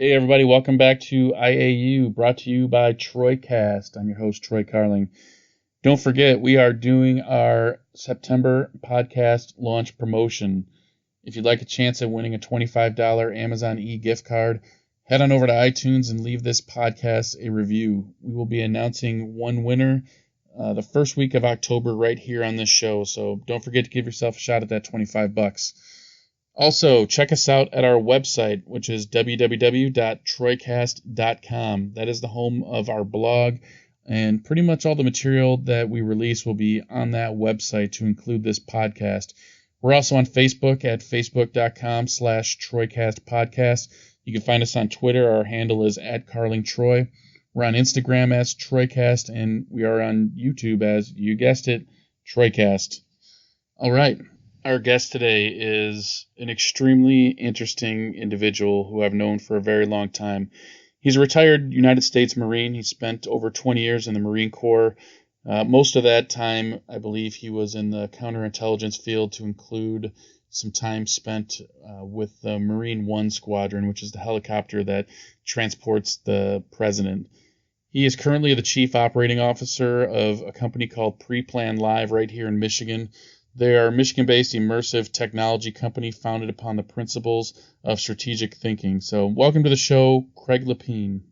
Hey everybody, welcome back to IAU, brought to you by TroyCast. I'm your host, Troy Carling. Don't forget, we are doing our September podcast launch promotion. If you'd like a chance at winning a $25 Amazon e-gift card, head on over to iTunes and leave this podcast a review. We will be announcing one winner the first week of October right here on this show, so don't forget to give yourself a shot at that $25. Also, check us out at our website, which is www.troycast.com. That is the home of our blog, and pretty much all the material that we release will be on that website to include this podcast. We're also on Facebook at facebook.com/TroyCastPodcast. You can find us on Twitter. Our handle is @CarlingTroy. We're on Instagram as TroyCast, and we are on YouTube as, you guessed it, TroyCast. All right. Our guest today is an extremely interesting individual who I've known for a very long time. He's a retired United States Marine. He spent over 20 years in the Marine Corps. Most of that time, I believe he was in the counterintelligence field, to include some time spent with the Marine One Squadron, which is the helicopter that transports the president. He is currently the chief operating officer of a company called PrePlan Live right here in Michigan. They are a Michigan-based immersive technology company founded upon the principles of strategic thinking. So welcome to the show, Craig Lapine.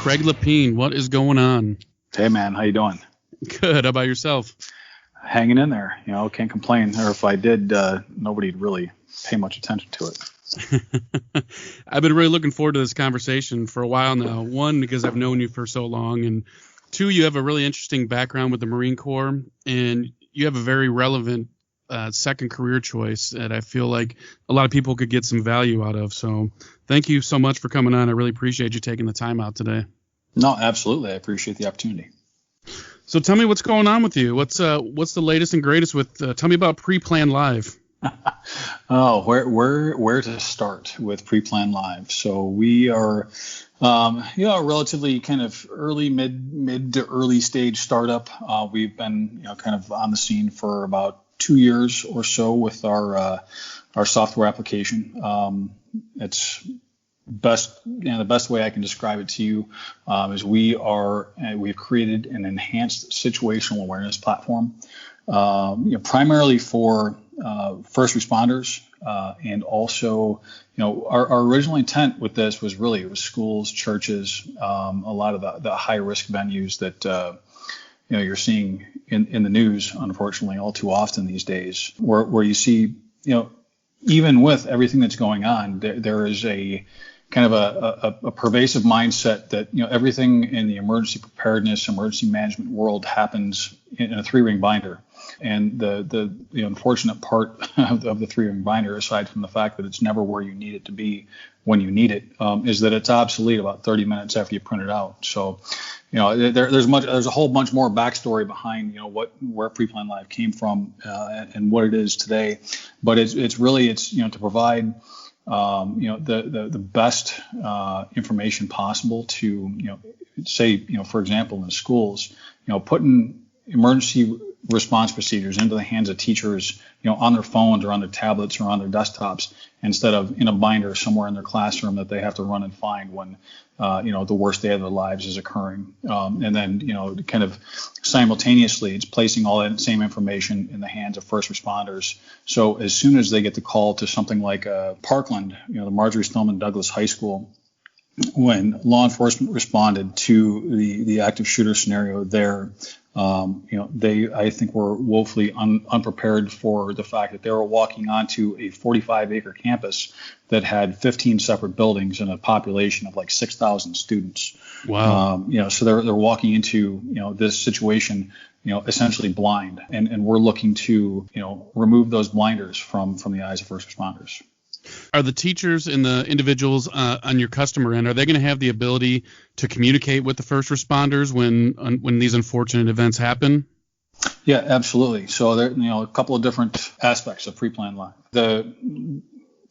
Craig Lapine, what is going on? Hey man, how you doing? Good. How about yourself? Hanging in there. Can't complain. Or if I did, nobody'd really pay much attention to it. I've been really looking forward to this conversation for a while now. One, because I've known you for so long, and two, you have a really interesting background with the Marine Corps, and you have a very relevant second career choice that I feel like a lot of people could get some value out of. So thank you so much for coming on. I really appreciate you taking the time out today. No, absolutely. I appreciate the opportunity. So tell me what's going on with you. What's the latest and greatest with? Tell me about PrePlan Live. Oh, where to start with PrePlan Live? So we are, a relatively kind of mid to early stage startup. We've been, kind of on the scene for about 2 years or so with our software application. It's the best way I can describe it to you is we've created an enhanced situational awareness platform, primarily for first responders, and also, our original intent with this was really, it was schools, churches, a lot of the high risk venues that you're seeing in the news, unfortunately, all too often these days, where you see, even with everything that's going on, there is a kind of a pervasive mindset that everything in the emergency preparedness, emergency management world happens in a 3-ring binder. And the unfortunate part of the 3-ring binder, aside from the fact that it's never where you need it to be when you need it, is that it's obsolete about 30 minutes after you print it out. So, there's a whole bunch more backstory behind where PrePlan Live came from and what it is today. But it's to provide the best information possible to say for example in schools, putting emergency response procedures into the hands of teachers, on their phones or on their tablets or on their desktops, instead of in a binder somewhere in their classroom that they have to run and find when, the worst day of their lives is occurring. And then, kind of simultaneously, it's placing all that same information in the hands of first responders. So as soon as they get the call to something like Parkland, the Marjorie Stoneman Douglas High School, when law enforcement responded to the active shooter scenario there, they, I think, were woefully unprepared for the fact that they were walking onto a 45-acre campus that had 15 separate buildings and a population of like 6,000 students. Wow. So they're walking into, this situation, essentially blind, and we're looking to, remove those blinders from the eyes of first responders. Are the teachers and the individuals on your customer end, are they going to have the ability to communicate with the first responders when these unfortunate events happen? Yeah, absolutely. So there, a couple of different aspects of PrePlan Live. The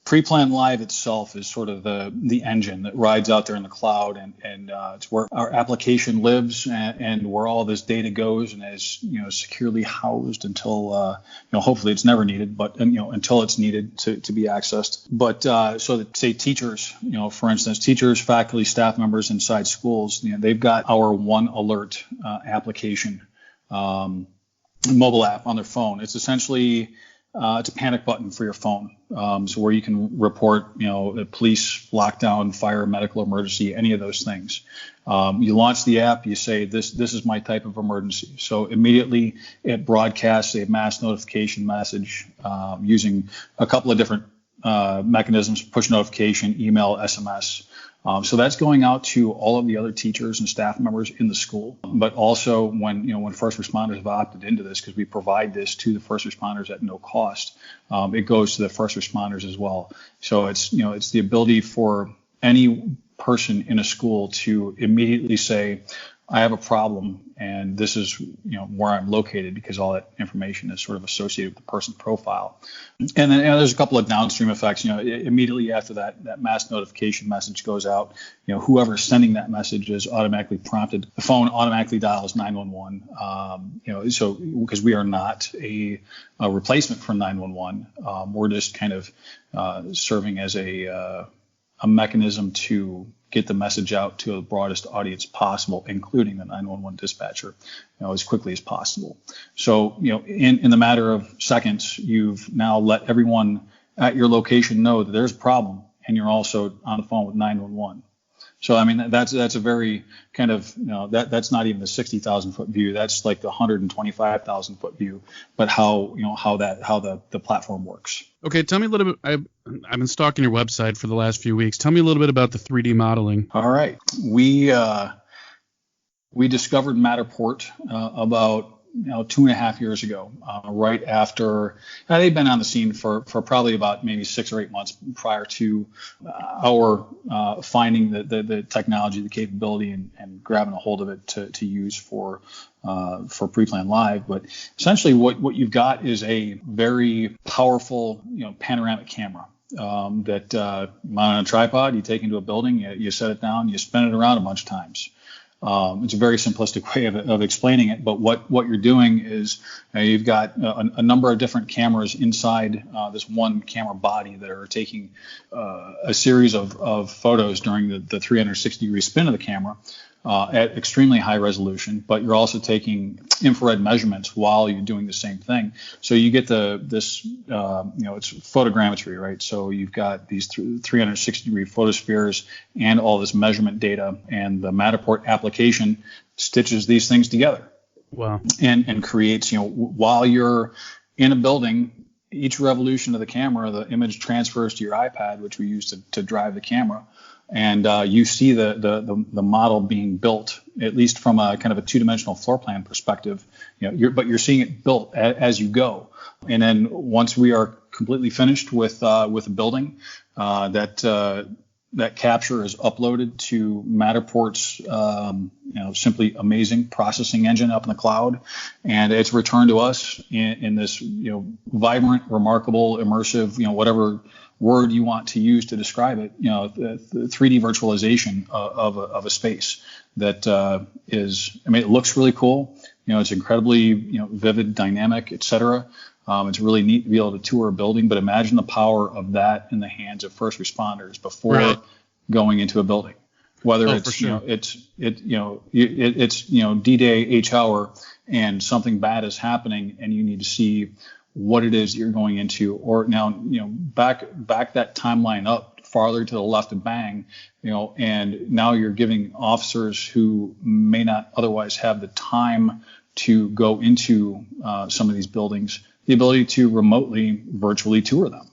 PrePlan Live itself is sort of the engine that rides out there in the cloud, and it's where our application lives and where all this data goes and is securely housed until hopefully it's never needed, but until it's needed to be accessed. But so that, say, teachers, for instance, teachers, faculty, staff members inside schools, they've got our One Alert application, mobile app on their phone. It's essentially it's a panic button for your phone, so where you can report, police, lockdown, fire, medical emergency, any of those things. You launch the app, you say, this is my type of emergency. So immediately it broadcasts a mass notification message using a couple of different mechanisms: push notification, email, SMS. So that's going out to all of the other teachers and staff members in the school, but also when first responders have opted into this, because we provide this to the first responders at no cost, it goes to the first responders as well. So it's the ability for any person in a school to immediately say, I have a problem, and this is where I'm located, because all that information is sort of associated with the person's profile. And then there's a couple of downstream effects. Immediately after that mass notification message goes out, whoever's sending that message is automatically prompted. The phone automatically dials 911. So because we are not a replacement for 911, we're just kind of serving as a mechanism to get the message out to the broadest audience possible, including the 911 dispatcher, as quickly as possible. So, in the matter of seconds, you've now let everyone at your location know that there's a problem, and you're also on the phone with 911. So, I mean, that's a very kind of, that's not even the 60,000 foot view. That's like the 125,000 foot view, but how the platform works. Okay, tell me a little bit. I've been stalking your website for the last few weeks. Tell me a little bit about the 3D modeling. All right, we discovered Matterport about 2.5 years ago, right after they'd been on the scene for probably about maybe 6 or 8 months prior to our finding the technology, the capability, and grabbing a hold of it to use for PrePlan Live. But essentially, what you've got is a very powerful panoramic camera that mount on a tripod. You take into a building, you set it down, you spin it around a bunch of times. It's a very simplistic way of explaining it, but what you're doing is you've got a number of different cameras inside this one camera body that are taking a series of photos during the 360-degree spin of the camera at extremely high resolution, but you're also taking infrared measurements while you're doing the same thing. So you get this it's photogrammetry, right? So you've got these 360-degree photospheres and all this measurement data, and the Matterport application stitches these things together. Wow. And creates, while you're in a building, each revolution of the camera, the image transfers to your iPad, which we use to drive the camera. And you see the model being built, at least from a kind of a two-dimensional floor plan perspective. But you're seeing it built as you go. And then once we are completely finished with a building, that capture is uploaded to Matterport's simply amazing processing engine up in the cloud, and it's returned to us in this vibrant, remarkable, immersive, whatever word you want to use to describe it, the 3D virtualization of a space that is, it looks really cool. It's incredibly, vivid, dynamic, etc. It's really neat to be able to tour a building, but imagine the power of that in the hands of first responders before going into a building. Whether it's, sure. It's D-Day, H hour, and something bad is happening, and you need to see what it is you're going into, or now, back that timeline up farther to the left of bang, and now you're giving officers who may not otherwise have the time to go into some of these buildings the ability to remotely, virtually tour them.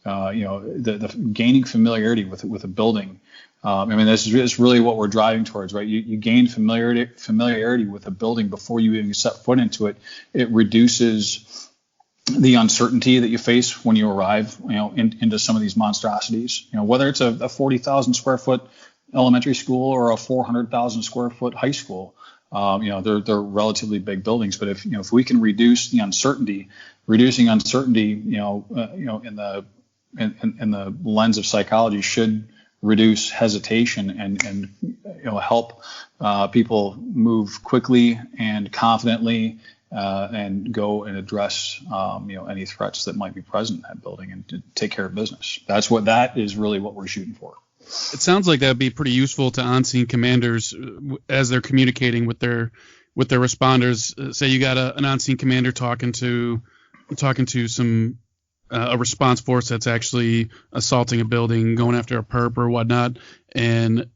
The gaining familiarity with a building. This is really what we're driving towards, right? You gain familiarity with a building before you even set foot into it. It reduces the uncertainty that you face when you arrive, into some of these monstrosities. Whether it's a 40,000 square foot elementary school or a 400,000 square foot high school, they're relatively big buildings. But if we can reduce the uncertainty, reducing uncertainty, in the lens of psychology should reduce hesitation and help people move quickly and confidently and go and address any threats that might be present in that building and to take care of business. That is really what we're shooting for. It sounds like that would be pretty useful to on-scene commanders as they're communicating with their responders. Say you got an on-scene commander talking to some a response force that's actually assaulting a building, going after a perp or whatnot, and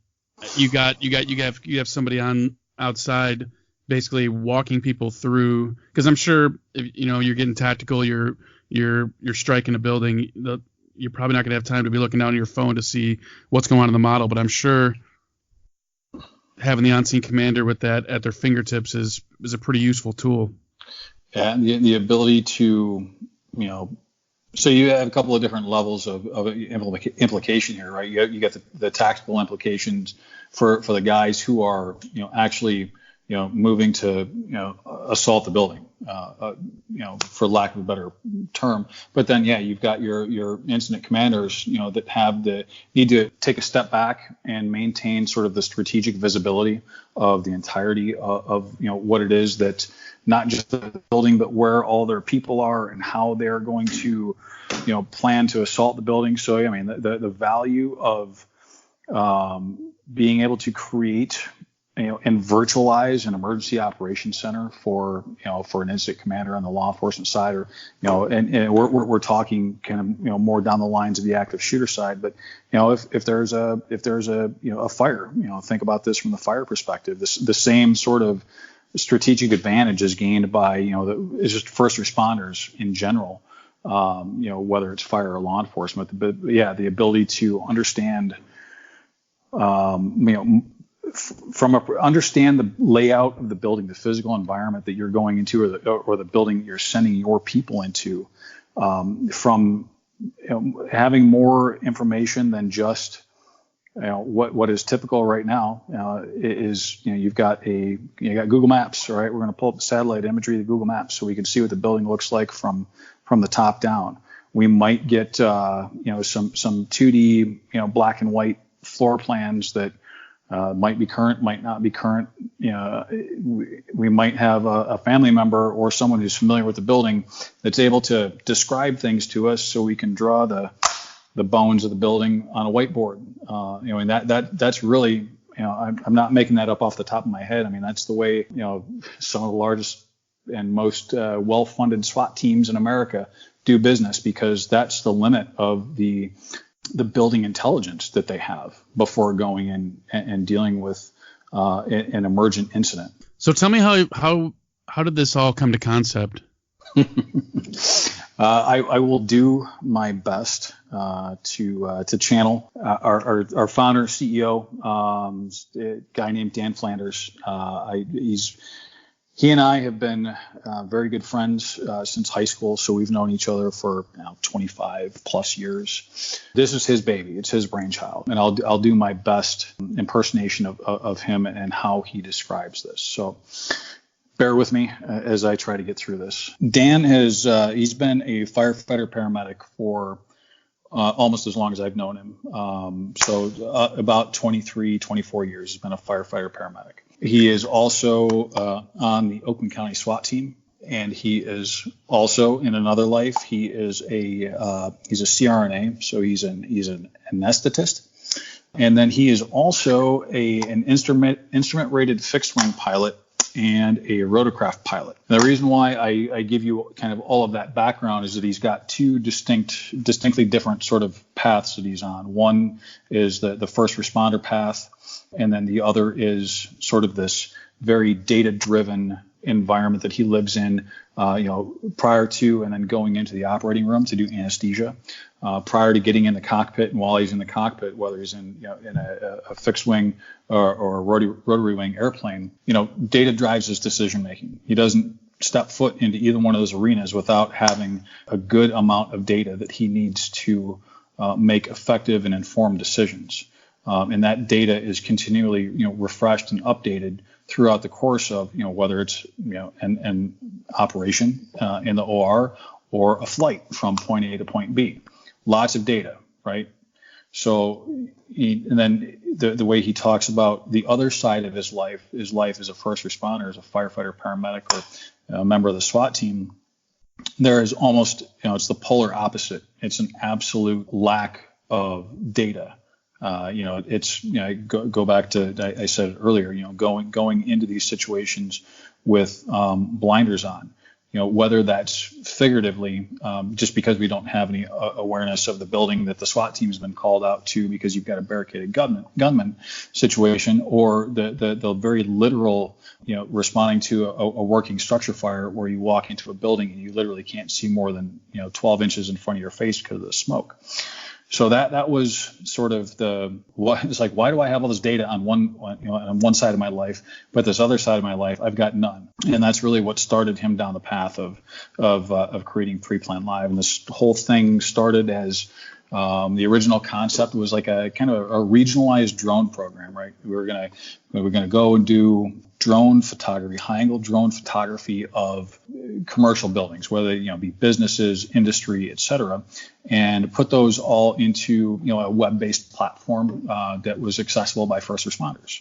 you have somebody on outside basically walking people through, because I'm sure if, you're getting tactical, you're striking a building, you're probably not going to have time to be looking down on your phone to see what's going on in the model, but I'm sure having the on-scene commander with that at their fingertips is a pretty useful tool. Yeah, the ability to, so you have a couple of different levels of implication here, right? You get the tactical implications for the guys who are, actually, moving to, assault the building, for lack of a better term. But then, you've got your incident commanders, that need to take a step back and maintain sort of the strategic visibility of the entirety of what it is that not just the building, but where all their people are and how they're going to, plan to assault the building. So, the value of being able to create, and virtualize an emergency operations center for an incident commander on the law enforcement side, or and we're talking kind of more down the lines of the active shooter side. But if there's a a fire, think about this from the fire perspective. The same sort of strategic advantage is gained by it's just first responders in general, whether it's fire or law enforcement. But the ability to understand understand the layout of the building, the physical environment that you're going into, or the building you're sending your people into, from having more information than just what is typical right now is you've got Google Maps, right? We're going to pull up the satellite imagery of Google Maps so we can see what the building looks like from the top down. We might get some 2D black and white floor plans that might be current, might not be current. We might have a family member or someone who's familiar with the building that's able to describe things to us so we can draw the bones of the building on a whiteboard. And that's really, I'm not making that up off the top of my head. I mean, that's the way, some of the largest and most well-funded SWAT teams in America do business, because that's the limit of the building intelligence that they have before going in and dealing with an emergent incident. So tell me how did this all come to concept? I will do my best to channel our founder, CEO, a guy named Dan Flanders. He and I have been very good friends since high school, so we've known each other for 25 plus years. This is his baby; it's his brainchild, and I'll do my best impersonation of him and how he describes this. So bear with me as I try to get through this. Dan he's been a firefighter paramedic for almost as long as I've known him. So about 23, 24 years he's been a firefighter paramedic. He is also on the Oakland County SWAT team, and he is also in another life. He is he's a CRNA, so he's an anesthetist, and then he is also an instrument rated fixed wing pilot and a rotorcraft pilot. And the reason why I give you kind of all of that background is that he's got two distinctly different sort of paths that he's on. One is the first responder path, and then the other is sort of this very data-driven environment that he lives in, prior to and then going into the operating room to do anesthesia, prior to getting in the cockpit, and while he's in the cockpit, whether he's in a fixed wing or a rotary wing airplane, data drives his decision making. He doesn't step foot into either one of those arenas without having a good amount of data that he needs to make effective and informed decisions. And that data is continually, refreshed and updated throughout the course of, whether it's, an operation in the OR or a flight from point A to point B. Lots of data, right? So, and then the way he talks about the other side of his life as a first responder, as a firefighter, paramedic, or a member of the SWAT team, there is almost, it's the polar opposite. It's an absolute lack of data. Go back to, I said it earlier, going into these situations with blinders on, whether that's figuratively, just because we don't have any awareness of the building that the SWAT team has been called out to because you've got a barricaded gunman situation, or the very literal, responding to a working structure fire where you walk into a building and you literally can't see more than, 12 inches in front of your face because of the smoke. So that was sort of it's like, why do I have all this data on one side of my life, but this other side of my life, I've got none. And that's really what started him down the path of creating PrePlan Live. And this whole thing started as the original concept was like a kind of a regionalized drone program, right? We were gonna go and do drone photography, high-angle drone photography of commercial buildings, whether they be businesses, industry, et cetera, and put those all into a web-based platform that was accessible by first responders.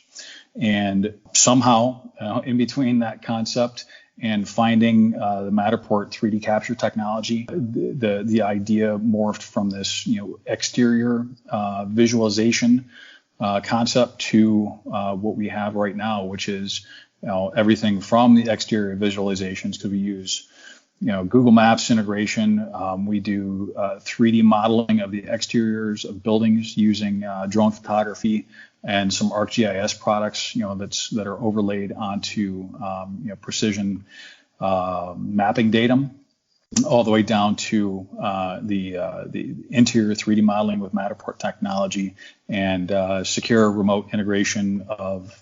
And somehow, in between that concept and finding the Matterport 3D capture technology, the idea morphed from this exterior visualization concept to what we have right now, which is everything from the exterior visualizations, because we use Google Maps integration. We do 3D modeling of the exteriors of buildings using drone photography and some ArcGIS products, that are overlaid onto precision mapping datum, all the way down to the interior 3D modeling with Matterport technology and secure remote integration of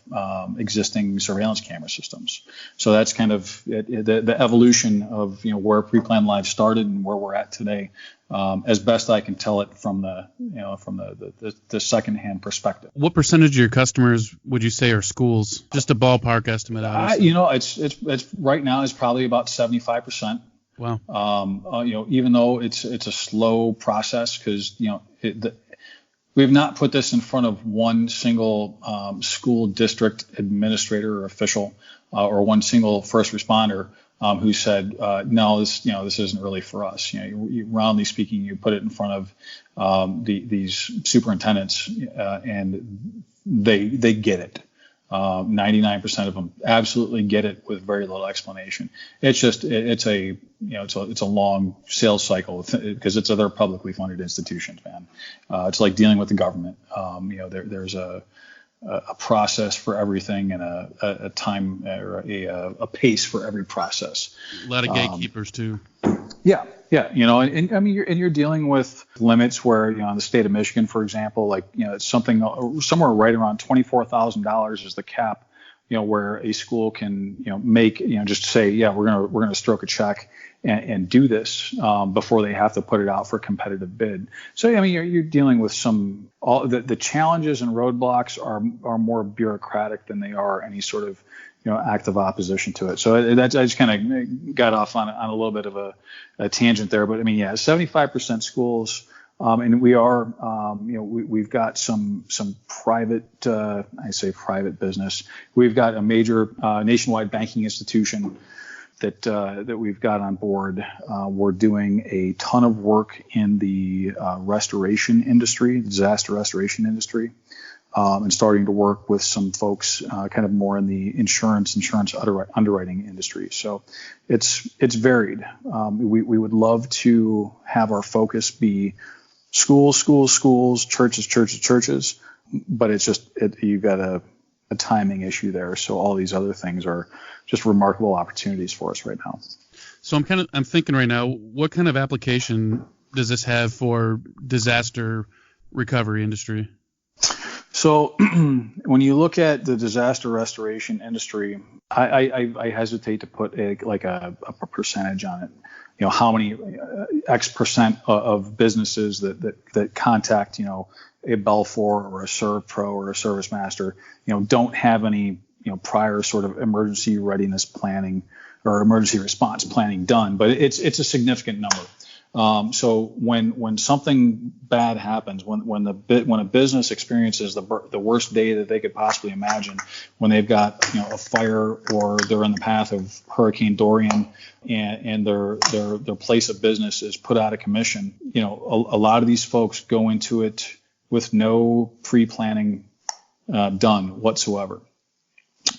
existing surveillance camera systems. So that's kind of the evolution of where PrePlan Live started and where we're at today, as best I can tell it from the secondhand perspective. What percentage of your customers would you say are schools? Just a ballpark estimate. It's right now is probably about 75%. Wow. Even though it's a slow process, because we've not put this in front of one single school district administrator or official or one single first responder who said, no, this isn't really for us. Roundly speaking, you put it in front of these superintendents and they get it. 99% of them absolutely get it with very little explanation. It's just it's a long sales cycle because they're publicly funded institutions, man. It's like dealing with the government. There's a process for everything and a time or a pace for every process. A lot of gatekeepers too. Yeah. And I mean, you're dealing with limits where, in the state of Michigan, for example, it's something somewhere right around $24,000 is the cap, where a school can, make, just say, yeah, we're going to stroke a check and do this before they have to put it out for competitive bid. So, I mean, you're dealing with the challenges and roadblocks are more bureaucratic than they are any sort of, active opposition to it. So I just kind of got off on a little bit of a tangent there, but I mean, 75% schools, and we are, we've got some private, I say private business. We've got a major nationwide banking institution that we've got on board. We're doing a ton of work in the restoration industry, disaster restoration industry. And starting to work with some folks kind of more in the insurance underwriting industry. So it's varied. We would love to have our focus be schools, churches, but it's just you've got a timing issue there. So all these other things are just remarkable opportunities for us right now. So I'm thinking right now, what kind of application does this have for disaster recovery industry? So when you look at the disaster restoration industry, I hesitate to put a percentage on it. How many X percent of businesses that contact, a Belfor or a ServPro or a Service Master, don't have any, prior sort of emergency readiness planning or emergency response planning done, but it's a significant number. So when something bad happens, when a business experiences the worst day that they could possibly imagine, when they've got a fire or they're in the path of Hurricane Dorian and their place of business is put out of commission, a lot of these folks go into it with no pre-planning done whatsoever.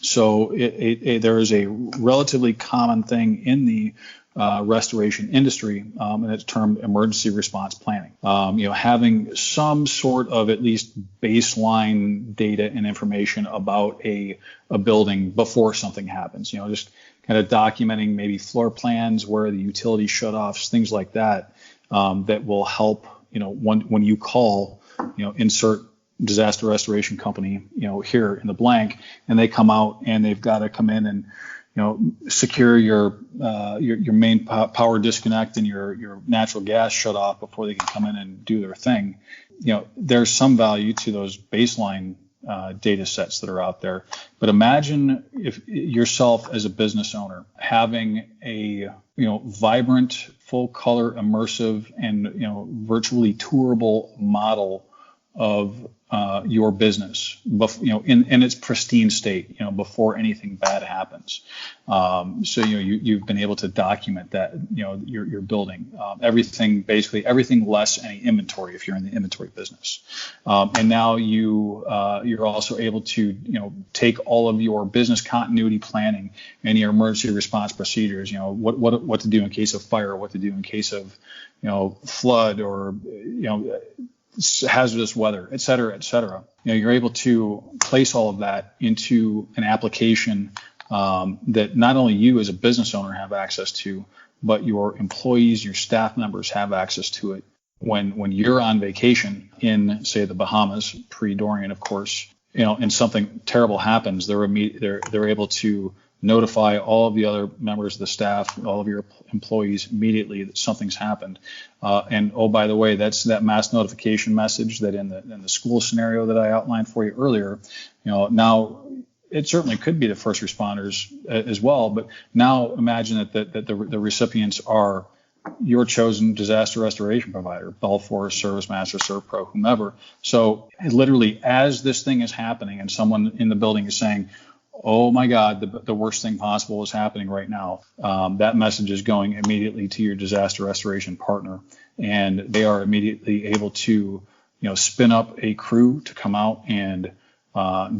So there is a relatively common thing in the restoration industry, and it's termed emergency response planning. Having some sort of at least baseline data and information about a building before something happens. Just kind of documenting maybe floor plans, where the utility shutoffs, things like that, that will help. When you call, insert disaster restoration company, here in the blank, and they come out and they've got to come in and secure your main power disconnect and your natural gas shut off before they can come in and do their thing. There's some value to those baseline data sets that are out there. But imagine if yourself as a business owner having a vibrant, full color, immersive, and virtually tourable model of your business, in its pristine state, before anything bad happens. So you've been able to document that, your building, basically everything less any inventory if you're in the inventory business. And now you're also able to take all of your business continuity planning and your emergency response procedures. What to do in case of fire, what to do in case of flood or hazardous weather, et cetera, et cetera. You're able to place all of that into an application that not only you as a business owner have access to, but your employees, your staff members have access to it when you're on vacation in, say, the Bahamas, pre-Dorian, of course. And something terrible happens, they're able to notify all of the other members of the staff, all of your employees immediately that something's happened. And oh, by the way, that's that mass notification message that in the school scenario that I outlined for you earlier. Now it certainly could be the first responders as well, but now imagine that the recipients are your chosen disaster restoration provider, Belfor, Service Master, ServPro, whomever. So literally, as this thing is happening, and someone in the building is saying, "Oh my God, the worst thing possible is happening right now," that message is going immediately to your disaster restoration partner, and they are immediately able to, spin up a crew to come out and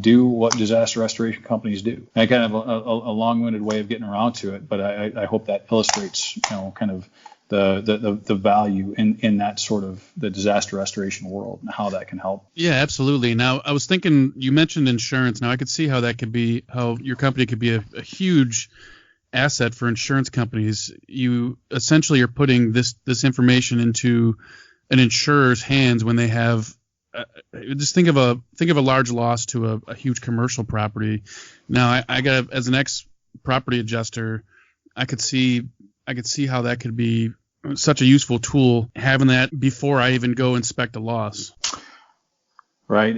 do what disaster restoration companies do. I kind of a long-winded way of getting around to it, but I hope that illustrates, kind of the value in that sort of the disaster restoration world and how that can help. Yeah, absolutely. Now, I was thinking, you mentioned insurance. Now, I could see how your company could be a huge asset for insurance companies. You essentially are putting this information into an insurer's hands when they have just think of a large loss to a huge commercial property. Now, I got, as an ex-property adjuster, I could see how that could be such a useful tool, having that before I even go inspect a loss. Right.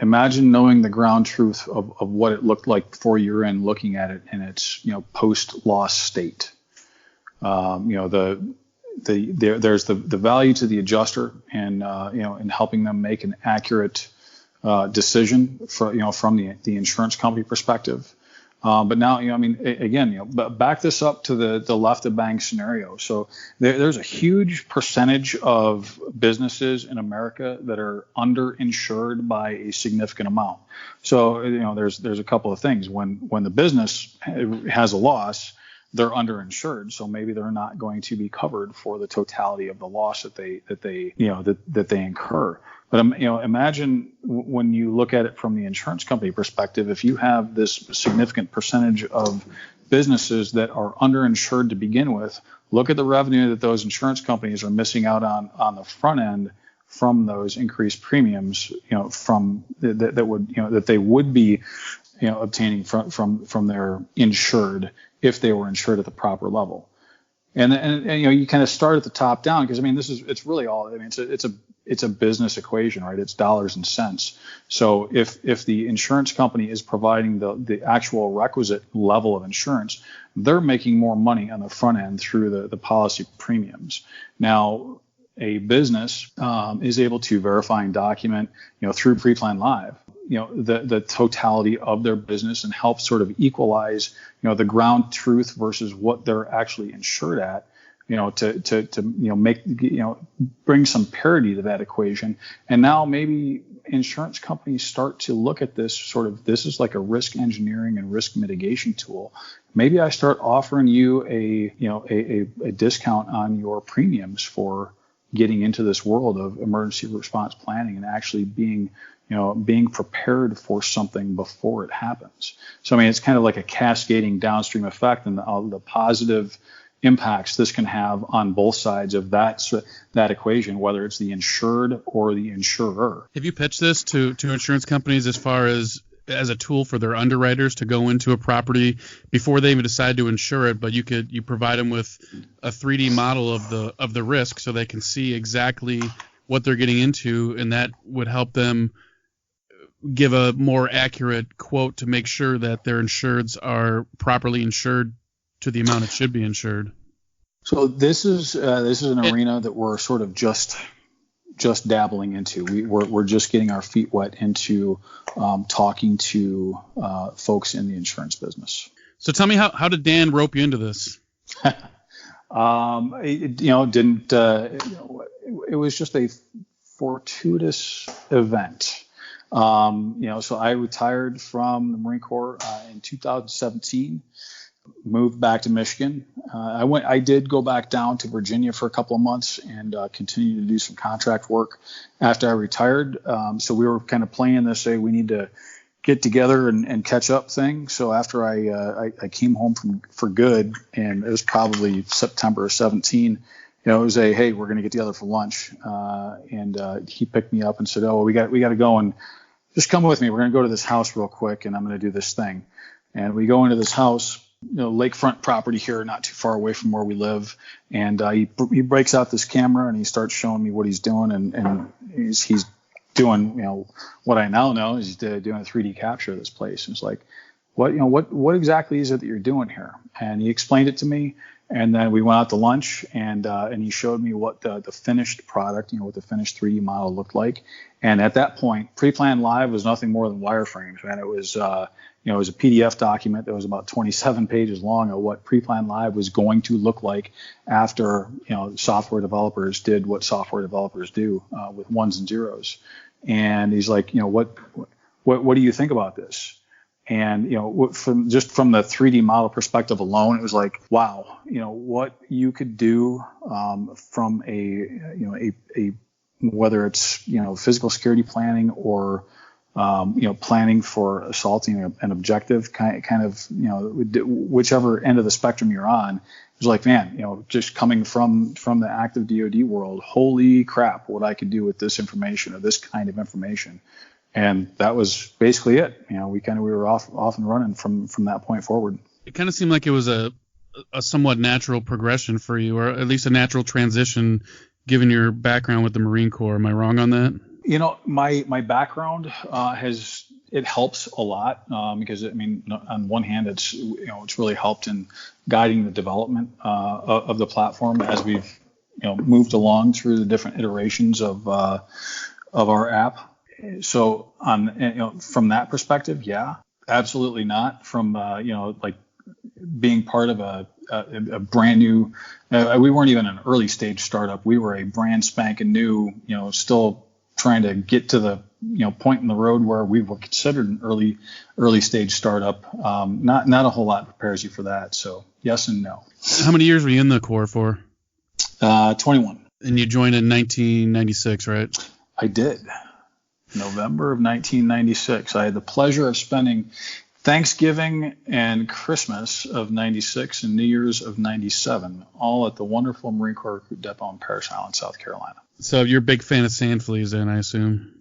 Imagine knowing the ground truth of what it looked like before you're in looking at it in its, post-loss state. There's the value to the adjuster and, in helping them make an accurate decision from the insurance company perspective. But now, but back this up to the left of bank scenario. So there's a huge percentage of businesses in America that are underinsured by a significant amount. So, there's a couple of things. When the business has a loss, they're underinsured. So maybe they're not going to be covered for the totality of the loss that they incur. But imagine when you look at it from the insurance company perspective, if you have this significant percentage of businesses that are underinsured to begin with, look at the revenue that those insurance companies are missing out on the front end from those increased premiums, from that they would be, obtaining from their insured if they were insured at the proper level. And you kind of start at the top down, because it's really all, it's a business equation, right? It's dollars and cents. So if the insurance company is providing the actual requisite level of insurance, they're making more money on the front end through the policy premiums. Now, a business is able to verify and document, through PrePlan Live, the totality of their business, and help sort of equalize, the ground truth versus what they're actually insured at, to make, bring some parity to that equation. And now maybe insurance companies start to look at this this is like a risk engineering and risk mitigation tool. Maybe I start offering you a discount on your premiums for getting into this world of emergency response planning and actually being prepared for something before it happens. So, it's kind of like a cascading downstream effect, and the positive impacts this can have on both sides of that equation, whether it's the insured or the insurer. Have you pitched this to insurance companies as far as a tool for their underwriters to go into a property before they even decide to insure it, but you provide them with a 3D model of the risk so they can see exactly what they're getting into, and that would help them give a more accurate quote to make sure that their insureds are properly insured to the amount it should be insured? So this is an arena that we're sort of just dabbling into. We're just getting our feet wet into talking to folks in the insurance business. So tell me, how did Dan rope you into this? It was just a fortuitous event. So I retired from the Marine Corps in 2017. Moved back to Michigan. I did go back down to Virginia for a couple of months and continue to do some contract work after I retired. So we were kind of playing this, we need to get together and catch up thing. So after I came home for good, and it was probably September 17, it was hey, we're going to get together for lunch. And he picked me up and said, we got to go, and just come with me. We're going to go to this house real quick, and I'm going to do this thing. And we go into this house, lakefront property here, not too far away from where we live. And he breaks out this camera and he starts showing me what he's doing. And he's doing, what I now know is he's doing a 3D capture of this place. And it's like, what exactly is it that you're doing here? And he explained it to me. And then we went out to lunch, and he showed me what the finished product, what the finished 3D model looked like. And at that point, PrePlan Live was nothing more than wireframes, man. It was it was a PDF document that was about 27 pages long of what PrePlan Live was going to look like after software developers did what software developers do with ones and zeros. And he's like, what do you think about this? And from the 3D model perspective alone, it was like, wow, what you could do from a whether it's physical security planning or planning for assaulting an objective, kind of whichever end of the spectrum you're on. It was like, man, just coming from the active DoD world, holy crap, what I could do with this information or this kind of information. And that was basically it. We were off and running from that point forward. It kind of seemed like it was a somewhat natural progression for you, or at least a natural transition, given your background with the Marine Corps. Am I wrong on that? My background it helps a lot because on one hand it's really helped in guiding the development of the platform as we've moved along through the different iterations of our app. So from that perspective, yeah, absolutely not. From like being part of a brand new, we weren't even an early stage startup. We were a brand spanking new, still trying to get to the point in the road where we were considered an early stage startup. Not a whole lot prepares you for that. So yes and no. How many years were you in the Corps for? 21. And you joined in 1996, right? I did. November of 1996. I had the pleasure of spending Thanksgiving and Christmas of 96 and New Year's of 97, all at the wonderful Marine Corps Recruit Depot in Parris Island, South Carolina. So you're a big fan of sand fleas, then, I assume.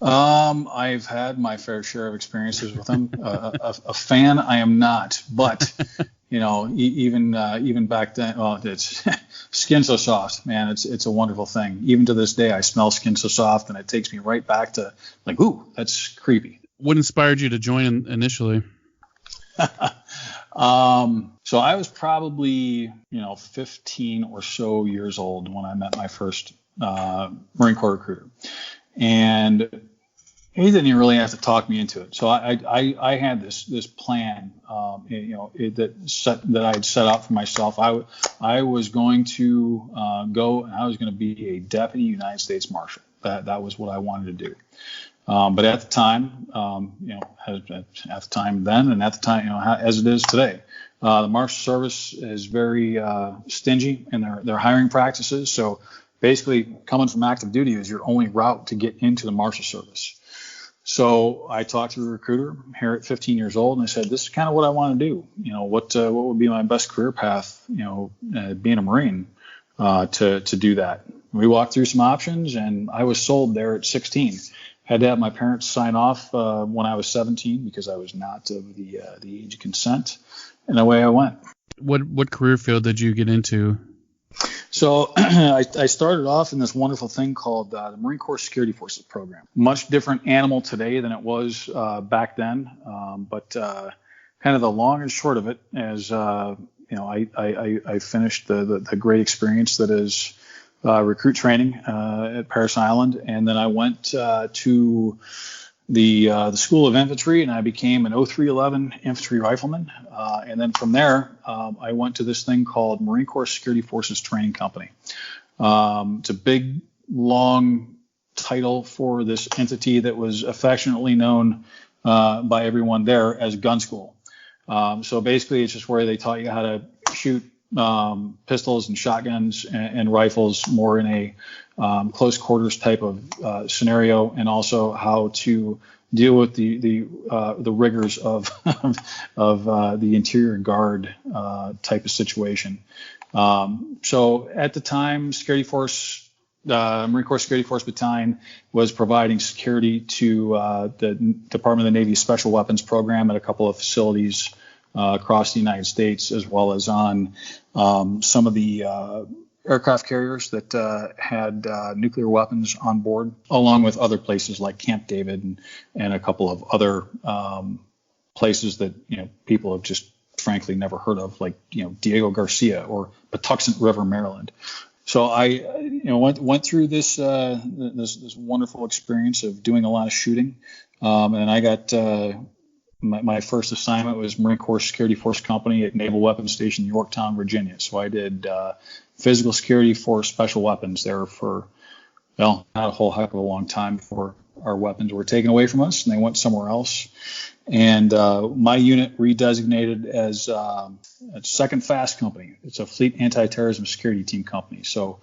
I've had my fair share of experiences with them. A fan, I am not, but even back then, it's Skin So Soft, man. It's a wonderful thing. Even to this day, I smell Skin So Soft, and it takes me right back to like, ooh, that's creepy. What inspired you to join initially? So I was probably 15 or so years old when I met my first Marine Corps recruiter. And he didn't even really have to talk me into it. So I had this plan, that I had set out for myself. I was going to go and I was going to be a deputy United States Marshal. That was what I wanted to do. But at the time, at the time then, and at the time, as it is today, the Marshal Service is very stingy in their hiring practices. So basically, coming from active duty is your only route to get into the Marshal Service. So I talked to a recruiter here at 15 years old, and I said, "This is kind of what I want to do. What would be my best career path? Being a Marine, to do that." We walked through some options, and I was sold there at 16. Had to have my parents sign off when I was 17 because I was not of the age of consent, and away I went. What career field did you get into? So I started off in this wonderful thing called the Marine Corps Security Forces program. Much different animal today than it was back then, but kind of the long and short of it is, I finished the great experience that is recruit training at Parris Island, and then I went to the School of Infantry, and I became an 0311 infantry rifleman. And then from there, I went to this thing called Marine Corps Security Forces Training Company. It's a big, long title for this entity that was affectionately known by everyone there as gun school. So basically, it's just where they taught you how to shoot pistols and shotguns and rifles more in a close quarters type of scenario, and also how to deal with the rigors of the interior guard type of situation. So at the time, Marine Corps Security Force Battalion was providing security to the Department of the Navy Special Weapons Program at a couple of facilities across the United States, as well as on some of the aircraft carriers that had nuclear weapons on board, along with other places like Camp David and a couple of other places that people have just frankly never heard of, like Diego Garcia or Patuxent River, Maryland. So I went through this wonderful experience of doing a lot of shooting, and I got my first assignment was Marine Corps Security Force Company at Naval Weapons Station, Yorktown, Virginia. So I did physical security for special weapons there for, not a whole heck of a long time before our weapons were taken away from us and they went somewhere else. And my unit redesignated as a Second Fast Company. It's a Fleet Anti-Terrorism Security Team company. So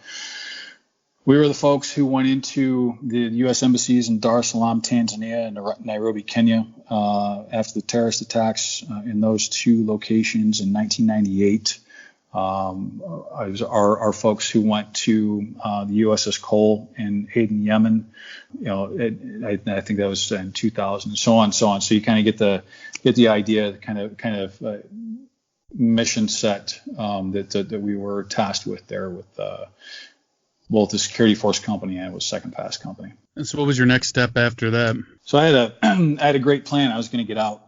we were the folks who went into the U.S. embassies in Dar es Salaam, Tanzania, and Nairobi, Kenya, after the terrorist attacks in those two locations in 1998. Our folks who went to the USS Cole in Aden, Yemen. I think that was in 2000, and so on and so on. So you kind of get the idea, kind of mission set that we were tasked with there with both the Security Force Company and with Second Fast Company. And so what was your next step after that? So I had a great plan. I was going to get out,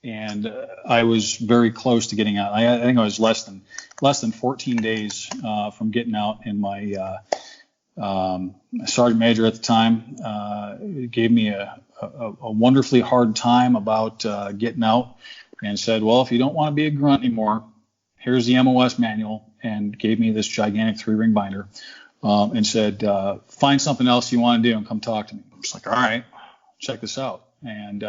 and I was very close to getting out. I think I was less than 14 days from getting out. And my sergeant major at the time gave me a wonderfully hard time about getting out, and said, "Well, if you don't want to be a grunt anymore, here's the MOS manual," and gave me this gigantic 3-ring binder, and said, "Find something else you want to do and come talk to me." I was like, "All right, check this out." And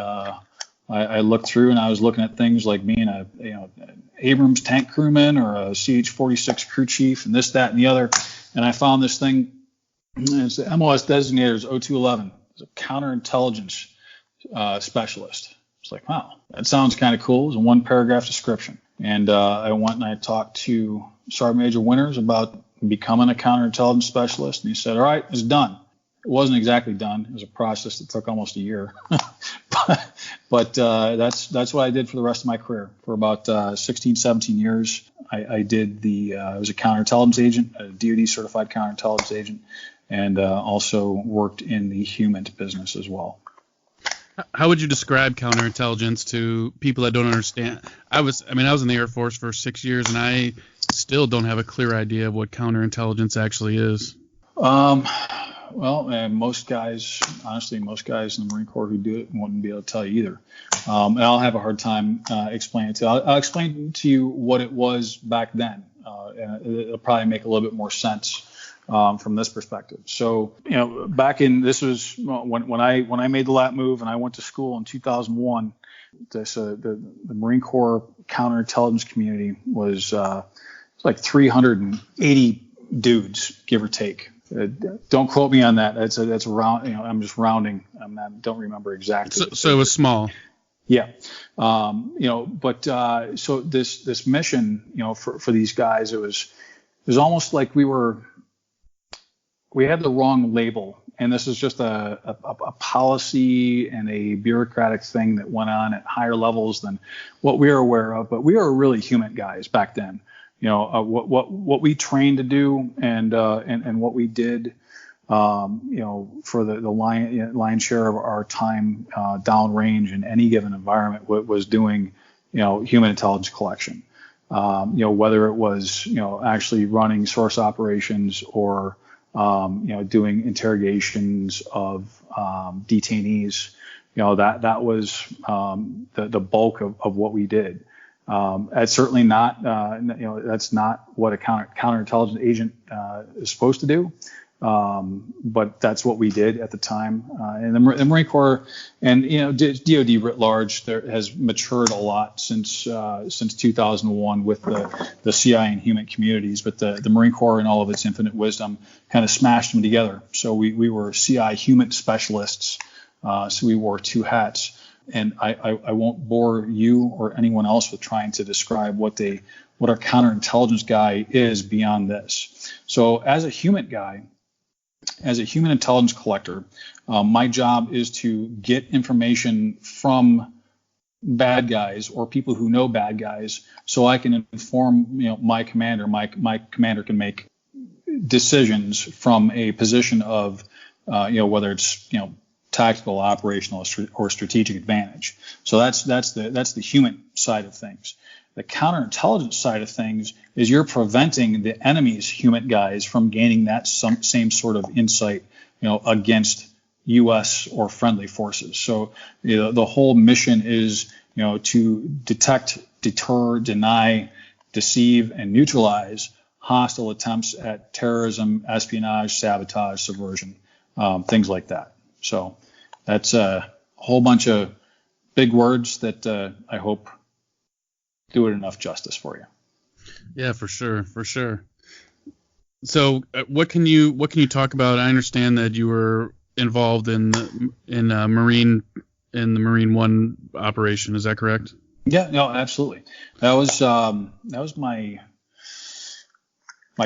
I looked through, and I was looking at things like being an Abrams tank crewman or a CH-46 crew chief and this, that, and the other. And I found this thing. It's the MOS designator is 0211. It's a counterintelligence specialist. It's like, wow, that sounds kind of cool. It was a 1-paragraph description. And I went and I talked to Sergeant Major Winters about becoming a counterintelligence specialist. And he said, all right, it's done. It wasn't exactly done. It was a process that took almost a year. but that's what I did for the rest of my career. For about 16, 17 years, I was a counterintelligence agent, a DoD certified counterintelligence agent, and also worked in the human business as well. How would you describe counterintelligence to people that don't understand? I was in the Air Force for 6 years, and I still don't have a clear idea of what counterintelligence actually is. Well, most guys in the Marine Corps who do it wouldn't be able to tell you either. And I'll have a hard time explaining it to you. I'll explain to you what it was back then. And it'll probably make a little bit more sense from this perspective. So, back in, this was when I made the lat move and I went to school in 2001. The Marine Corps counterintelligence community was like 380 dudes, give or take. Don't quote me on that. That's round. I'm just rounding. I don't remember exactly. So it was small. Yeah. So this mission, for these guys, it was almost like we had the wrong label, and this is just a policy and a bureaucratic thing that went on at higher levels than what we were aware of. But we were really human guys back then. What we trained to do and what we did, for the lion's share of our time downrange in any given environment was doing, human intelligence collection. Whether it was, actually running source operations or, doing interrogations of detainees, that was the bulk of what we did. It's certainly not, that's not what a counterintelligence agent is supposed to do. But that's what we did at the time. And the Marine Corps and, DoD writ large has matured a lot since 2001 with the CI and human communities. But the Marine Corps, in all of its infinite wisdom, kind of smashed them together. So we were CI human specialists. So we wore two hats. And I won't bore you or anyone else with trying to describe what our counterintelligence guy is beyond this. So as a human guy, as a human intelligence collector, my job is to get information from bad guys or people who know bad guys, so I can inform my commander. My commander can make decisions from a position of whether it's tactical, operational, or strategic advantage. So that's the human side of things. The counterintelligence side of things is you're preventing the enemy's human guys from gaining that same sort of insight, against U.S. or friendly forces. So the whole mission is, to detect, deter, deny, deceive, and neutralize hostile attempts at terrorism, espionage, sabotage, subversion, things like that. So that's a whole bunch of big words that I hope do it enough justice for you. Yeah, for sure. So what can you talk about? I understand that you were involved in the Marine One operation. Is that correct? Yeah, no, absolutely. That was my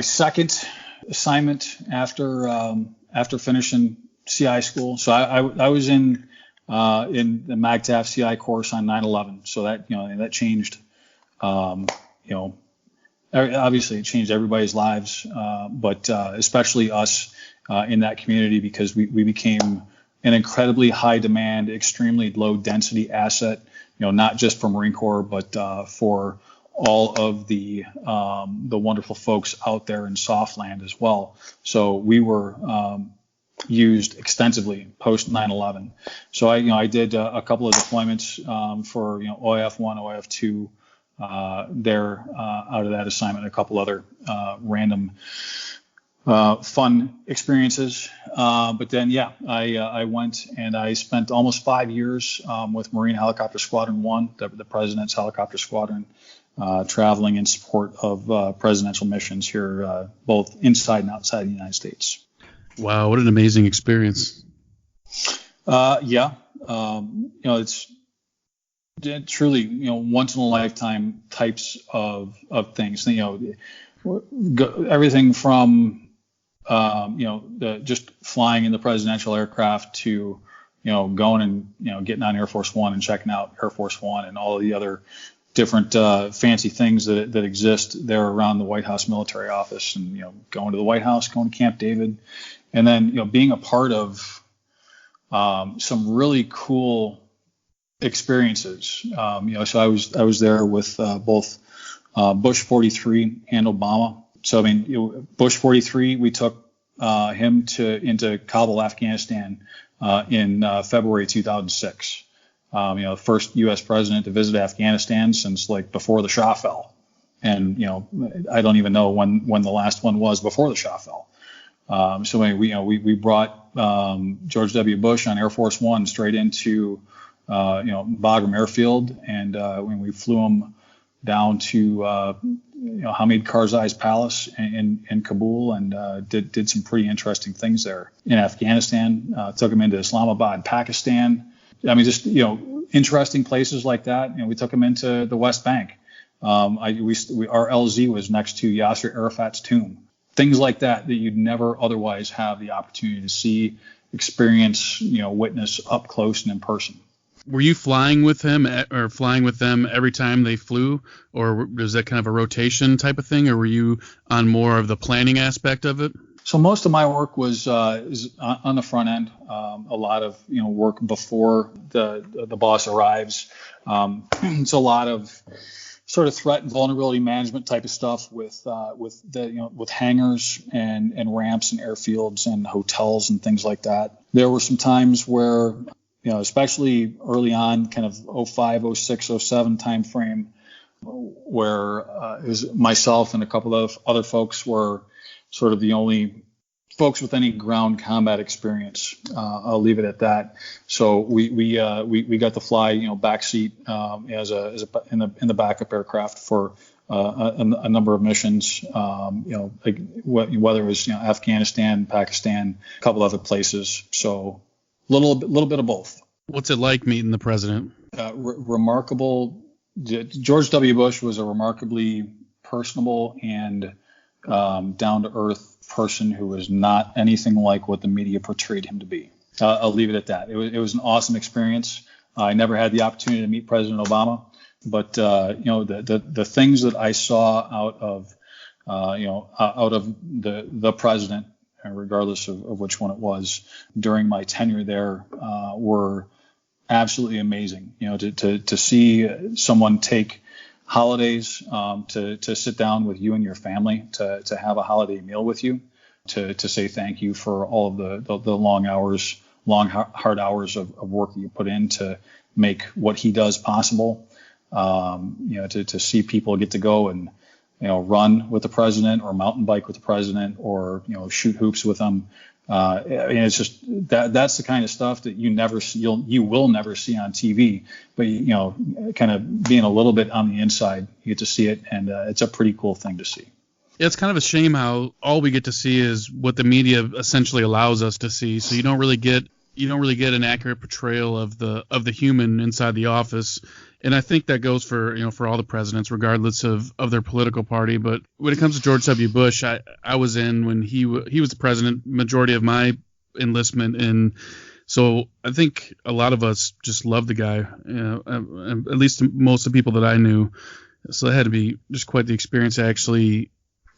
second assignment after finishing CI school. So I was in the MAGTF CI course on 9/11. So that changed. Obviously it changed everybody's lives, but especially us in that community, because we became an incredibly high demand, extremely low density asset. Not just for Marine Corps, but for all of the wonderful folks out there in Softland as well. So we were used extensively post 9/11. So I did a couple of deployments for OIF 1, OIF 2 there out of that assignment, a couple other random fun experiences. But then I went and I spent almost 5 years with Marine Helicopter Squadron One, the President's Helicopter Squadron, traveling in support of presidential missions here, both inside and outside the United States. Wow, what an amazing experience. It's truly, once in a lifetime types of things. everything from just flying in the presidential aircraft to going and getting on Air Force One and checking out Air Force One and all of the other different fancy things that exist there around the White House military office, and going to the White House, going to Camp David, and then being a part of some really cool experiences. So I was there with both Bush 43 and Obama. So I mean, Bush 43, we took him into Kabul, Afghanistan, in February 2006. First U.S. president to visit Afghanistan since like before the Shah fell, and I don't even know when the last one was before the Shah fell. So anyway, we brought George W. Bush on Air Force One straight into Bagram Airfield, and when we flew him down to Hamid Karzai's palace in Kabul, and did some pretty interesting things there. In Afghanistan, took him into Islamabad, Pakistan. I mean, just interesting places like that. We took him into the West Bank. Our LZ was next to Yasser Arafat's tomb. Things like that you'd never otherwise have the opportunity to see, experience, witness up close and in person. Were you flying with him or flying with them every time they flew, or was that kind of a rotation type of thing, or were you on more of the planning aspect of it? So most of my work is on the front end. A lot of work before the boss arrives. It's a lot of sort of threat and vulnerability management type of stuff with hangars and ramps and airfields and hotels and things like that. There were some times where especially early on, kind of 05, 06, 07 time frame, where it was myself and a couple of other folks were sort of the only folks with any ground combat experience. I'll leave it at that. So we got to fly, backseat in the backup aircraft for a number of missions. Whether it was Afghanistan, Pakistan, a couple other places. So little bit of both. What's it like meeting the president? Remarkable. George W. Bush was a remarkably personable and down to earth person who was not anything like what the media portrayed him to be. I'll leave it at that. It was an awesome experience. I never had the opportunity to meet President Obama, but the things that I saw out of the president, regardless of which one it was, during my tenure there, were absolutely amazing. To see someone take holidays, to sit down with you and your family, to have a holiday meal with you, to say thank you for all of the long hard hours of work that you put in to make what he does possible. To see people get to go and run with the president, or mountain bike with the president, or shoot hoops with him. It's just that's the kind of stuff that you will never see on TV. But kind of being a little bit on the inside, you get to see it, and it's a pretty cool thing to see. It's kind of a shame how all we get to see is what the media essentially allows us to see. So you don't really get an accurate portrayal of the human inside the office. And I think that goes for all the presidents, regardless of their political party. But when it comes to George W. Bush, I was in when he was the president, majority of my enlistment. And so I think a lot of us just love the guy, at least most of the people that I knew. So it had to be just quite the experience to actually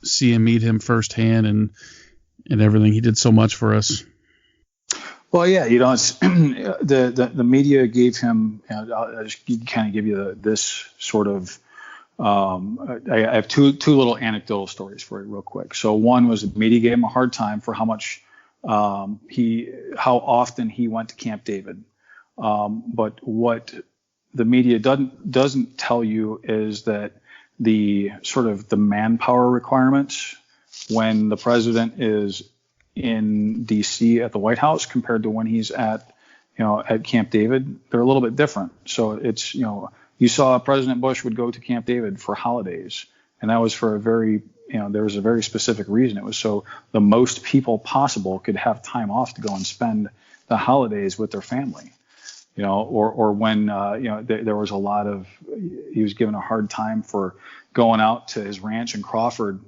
see and meet him firsthand and everything. He did so much for us. Well, yeah, it's the media gave him. I'll just kind of give you this sort of. I have two little anecdotal stories for you, real quick. So one was the media gave him a hard time for how often he went to Camp David. But what the media doesn't tell you is that the sort of the manpower requirements when the president is in DC at the White House compared to when he's at Camp David, they're a little bit different. So it's, you saw President Bush would go to Camp David for holidays, and that was for there was a very specific reason. It was so the most people possible could have time off to go and spend the holidays with their family. or when there was a lot of, he was given a hard time for going out to his ranch in Crawford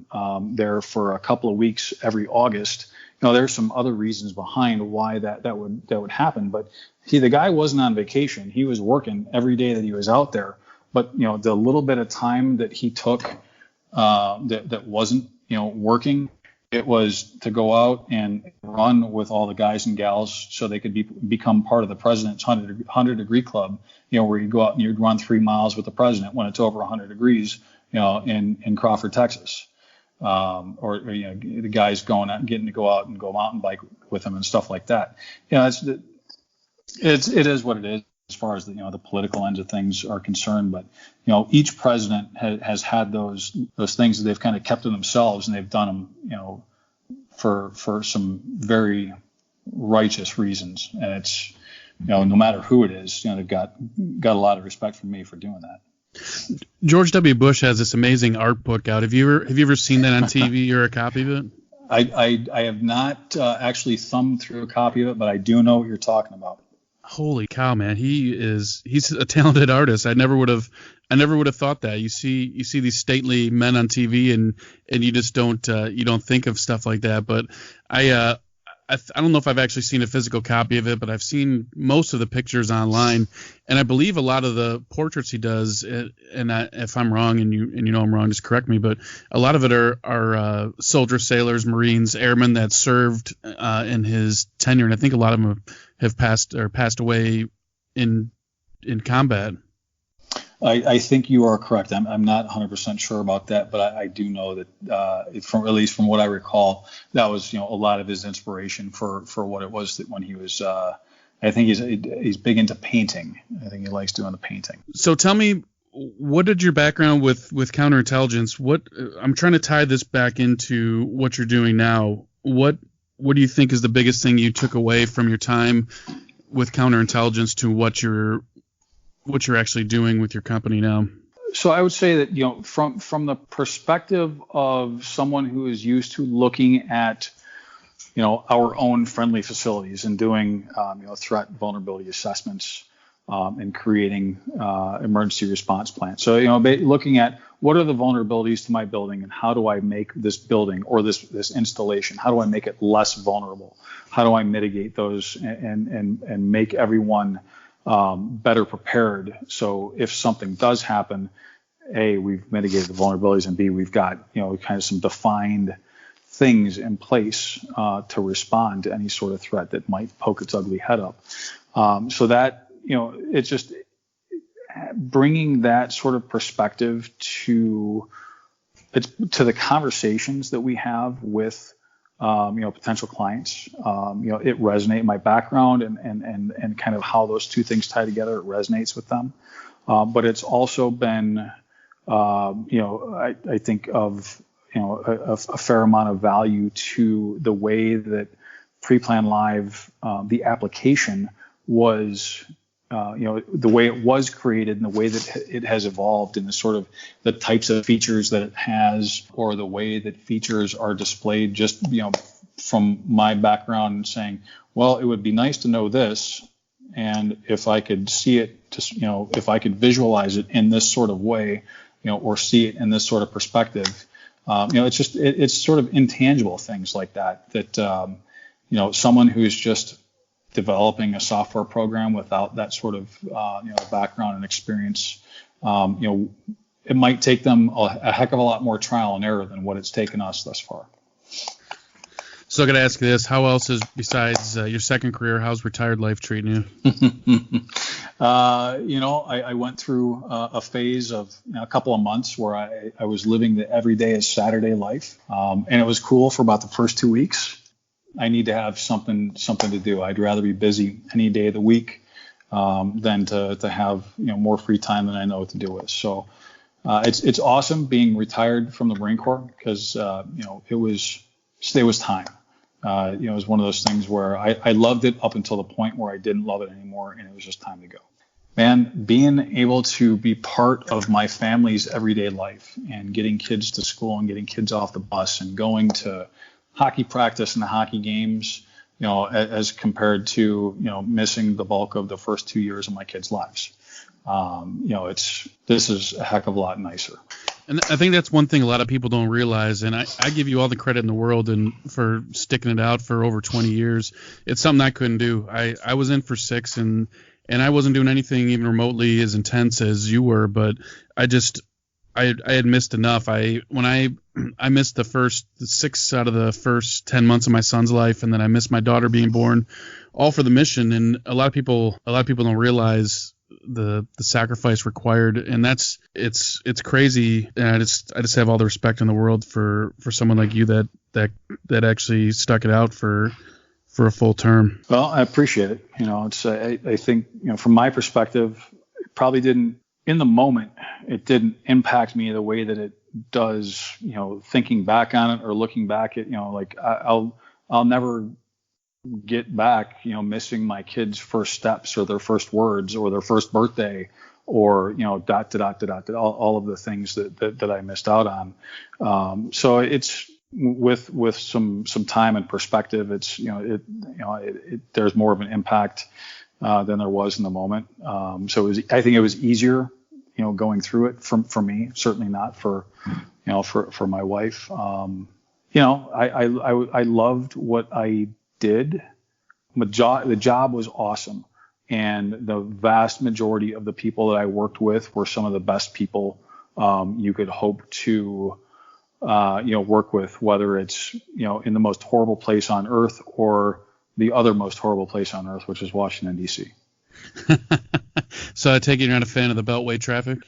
there for a couple of weeks every August. There's some other reasons behind why that would happen, but the guy wasn't on vacation. He was working every day that he was out there. But the little bit of time that he took that wasn't working, it was to go out and run with all the guys and gals so they could become part of the president's 100 degree club, where you go out and you'd run 3 miles with the president when it's over 100 degrees, in Crawford, Texas. Or the guys getting to go out and go mountain bike with him and stuff like that. It is what it is as far as the political ends of things are concerned. But each president has had those things that they've kind of kept to themselves, and they've done them for some very righteous reasons. And it's no matter who it is, they've got a lot of respect from me for doing that. George W. Bush has this amazing art book out. Have you ever seen that on TV or a copy of it? I have not actually thumbed through a copy of it, but I do know what you're talking about. Holy cow, man! He's a talented artist. I never would have thought that. You see these stately men on TV, and you just don't think of stuff like that. But I don't know if I've actually seen a physical copy of it, but I've seen most of the pictures online, and I believe a lot of the portraits he does. And if I'm wrong, and you know I'm wrong, just correct me. But a lot of it are soldiers, sailors, Marines, airmen that served in his tenure, and I think a lot of them have passed away in combat. I think you are correct. I'm not 100% sure about that, but I do know that at least from what I recall, that was a lot of his inspiration for what it was that when he was. I think he's big into painting. I think he likes doing the painting. So tell me, what did your background with counterintelligence? I'm trying to tie this back into what you're doing now. What do you think is the biggest thing you took away from your time with counterintelligence to what you're actually doing with your company now? So I would say that from the perspective of someone who is used to looking at our own friendly facilities and doing threat vulnerability assessments and creating emergency response plans. So looking at what are the vulnerabilities to my building and how do I make this building or this installation, how do I make it less vulnerable? How do I mitigate those and make everyone better prepared? So if something does happen, A, we've mitigated the vulnerabilities, and B, we've got kind of some defined things in place to respond to any sort of threat that might poke its ugly head up. So that it's just bringing that sort of perspective to the conversations that we have with potential clients. It resonates, my background and kind of how those two things tie together, it resonates with them. But it's also been, I think of, a fair amount of value to the way that PrePlan Live, the application was, the way it was created and the way that it has evolved and the sort of the types of features that it has, or the way that features are displayed, just, from my background saying, well, it would be nice to know this. And if I could see it, just, if I could visualize it in this sort of way, or see it in this sort of perspective, it's sort of intangible things like that, someone who's just developing a software program without that sort of, background and experience, it might take them a heck of a lot more trial and error than what it's taken us thus far. So I got to ask you this: how else is, besides your second career, how's retired life treating you? I went through a phase of a couple of months where I was living the everyday as Saturday life, and it was cool for about the first 2 weeks. I need to have something to do. I'd rather be busy any day of the week than to have more free time than I know what to do with. So it's awesome being retired from the Marine Corps because it was time. It was one of those things where I loved it up until the point where I didn't love it anymore, and it was just time to go. Man, being able to be part of my family's everyday life and getting kids to school and getting kids off the bus and going to hockey practice and the hockey games, as compared to, missing the bulk of the first 2 years of my kids' lives. This is a heck of a lot nicer. And I think that's one thing a lot of people don't realize, and I give you all the credit in the world and for sticking it out for over 20 years. It's something I couldn't do. I was in for 6, and I wasn't doing anything even remotely as intense as you were, but I had missed enough. I missed the 6 out of the first 10 months of my son's life, and then I missed my daughter being born, all for the mission. And a lot of people don't realize the sacrifice required, and it's crazy. And I just have all the respect in the world for someone like you that actually stuck it out for a full term. Well, I appreciate it. I think, from my perspective, it probably didn't, in the moment, it didn't impact me the way that it does, thinking back on it or looking back at, I'll never get back, missing my kids' first steps or their first words or their first birthday or, all of the things that I missed out on. So it's with some time and perspective, it's, there's more of an impact than there was in the moment. So I think it was easier, going through it for me, certainly not for my wife. I loved what I did. The job was awesome. And the vast majority of the people that I worked with were some of the best people you could hope to work with, whether it's, in the most horrible place on earth or the other most horrible place on earth, which is Washington, D.C. So I take it you're not a fan of the Beltway traffic?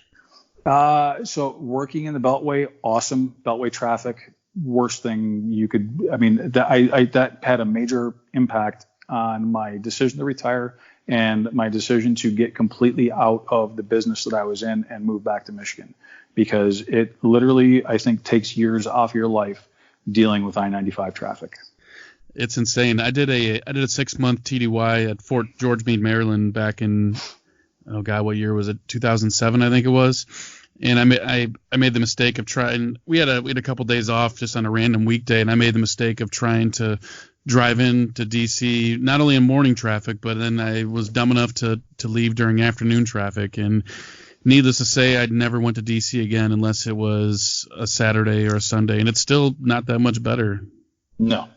So working in the Beltway, awesome. Beltway traffic, worst thing you could, that had a major impact on my decision to retire and my decision to get completely out of the business that I was in and move back to Michigan, because it literally, I think, takes years off your life dealing with I-95 traffic. It's insane. I did a 6-month TDY at Fort George Meade, Maryland back in, oh God, what year was it? 2007, I think it was. And I made the mistake of trying. We had a couple days off just on a random weekday, and I made the mistake of trying to drive into DC, not only in morning traffic, but then I was dumb enough to leave during afternoon traffic. And needless to say, I'd never went to DC again unless it was a Saturday or a Sunday, and it's still not that much better. No,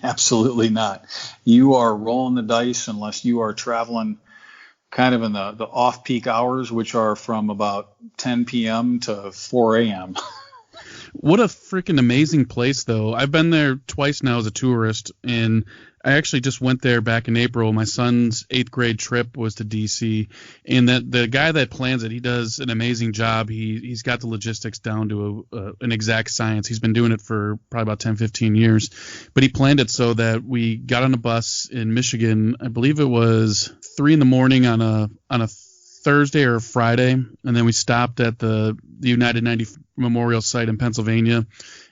absolutely not. You are rolling the dice unless you are traveling kind of in the off-peak hours, which are from about 10 p.m. to 4 a.m. What a freaking amazing place, though. I've been there twice now as a tourist, and I actually just went there back in April. My son's 8th grade trip was to D.C., and the guy that plans it, he does an amazing job. He's got the logistics down to an exact science. He's been doing it for probably about 10, 15 years, but he planned it so that we got on a bus in Michigan. I believe it was 3 a.m. on a Thursday or Friday, and then we stopped at the United 90 Memorial site in Pennsylvania.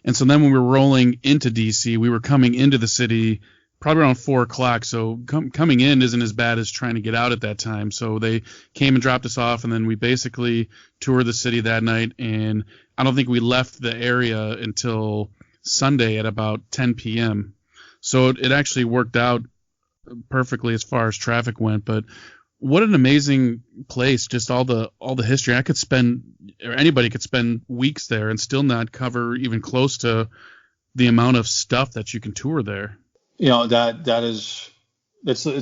And so then when we were rolling into DC, we were coming into the city probably around 4 o'clock. So coming in isn't as bad as trying to get out at that time. So they came and dropped us off, and then we basically toured the city that night. And I don't think we left the area until Sunday at about 10 p.m. So it actually worked out perfectly as far as traffic went. But what an amazing place, just all the history. Anybody could spend weeks there and still not cover even close to the amount of stuff that you can tour there. It's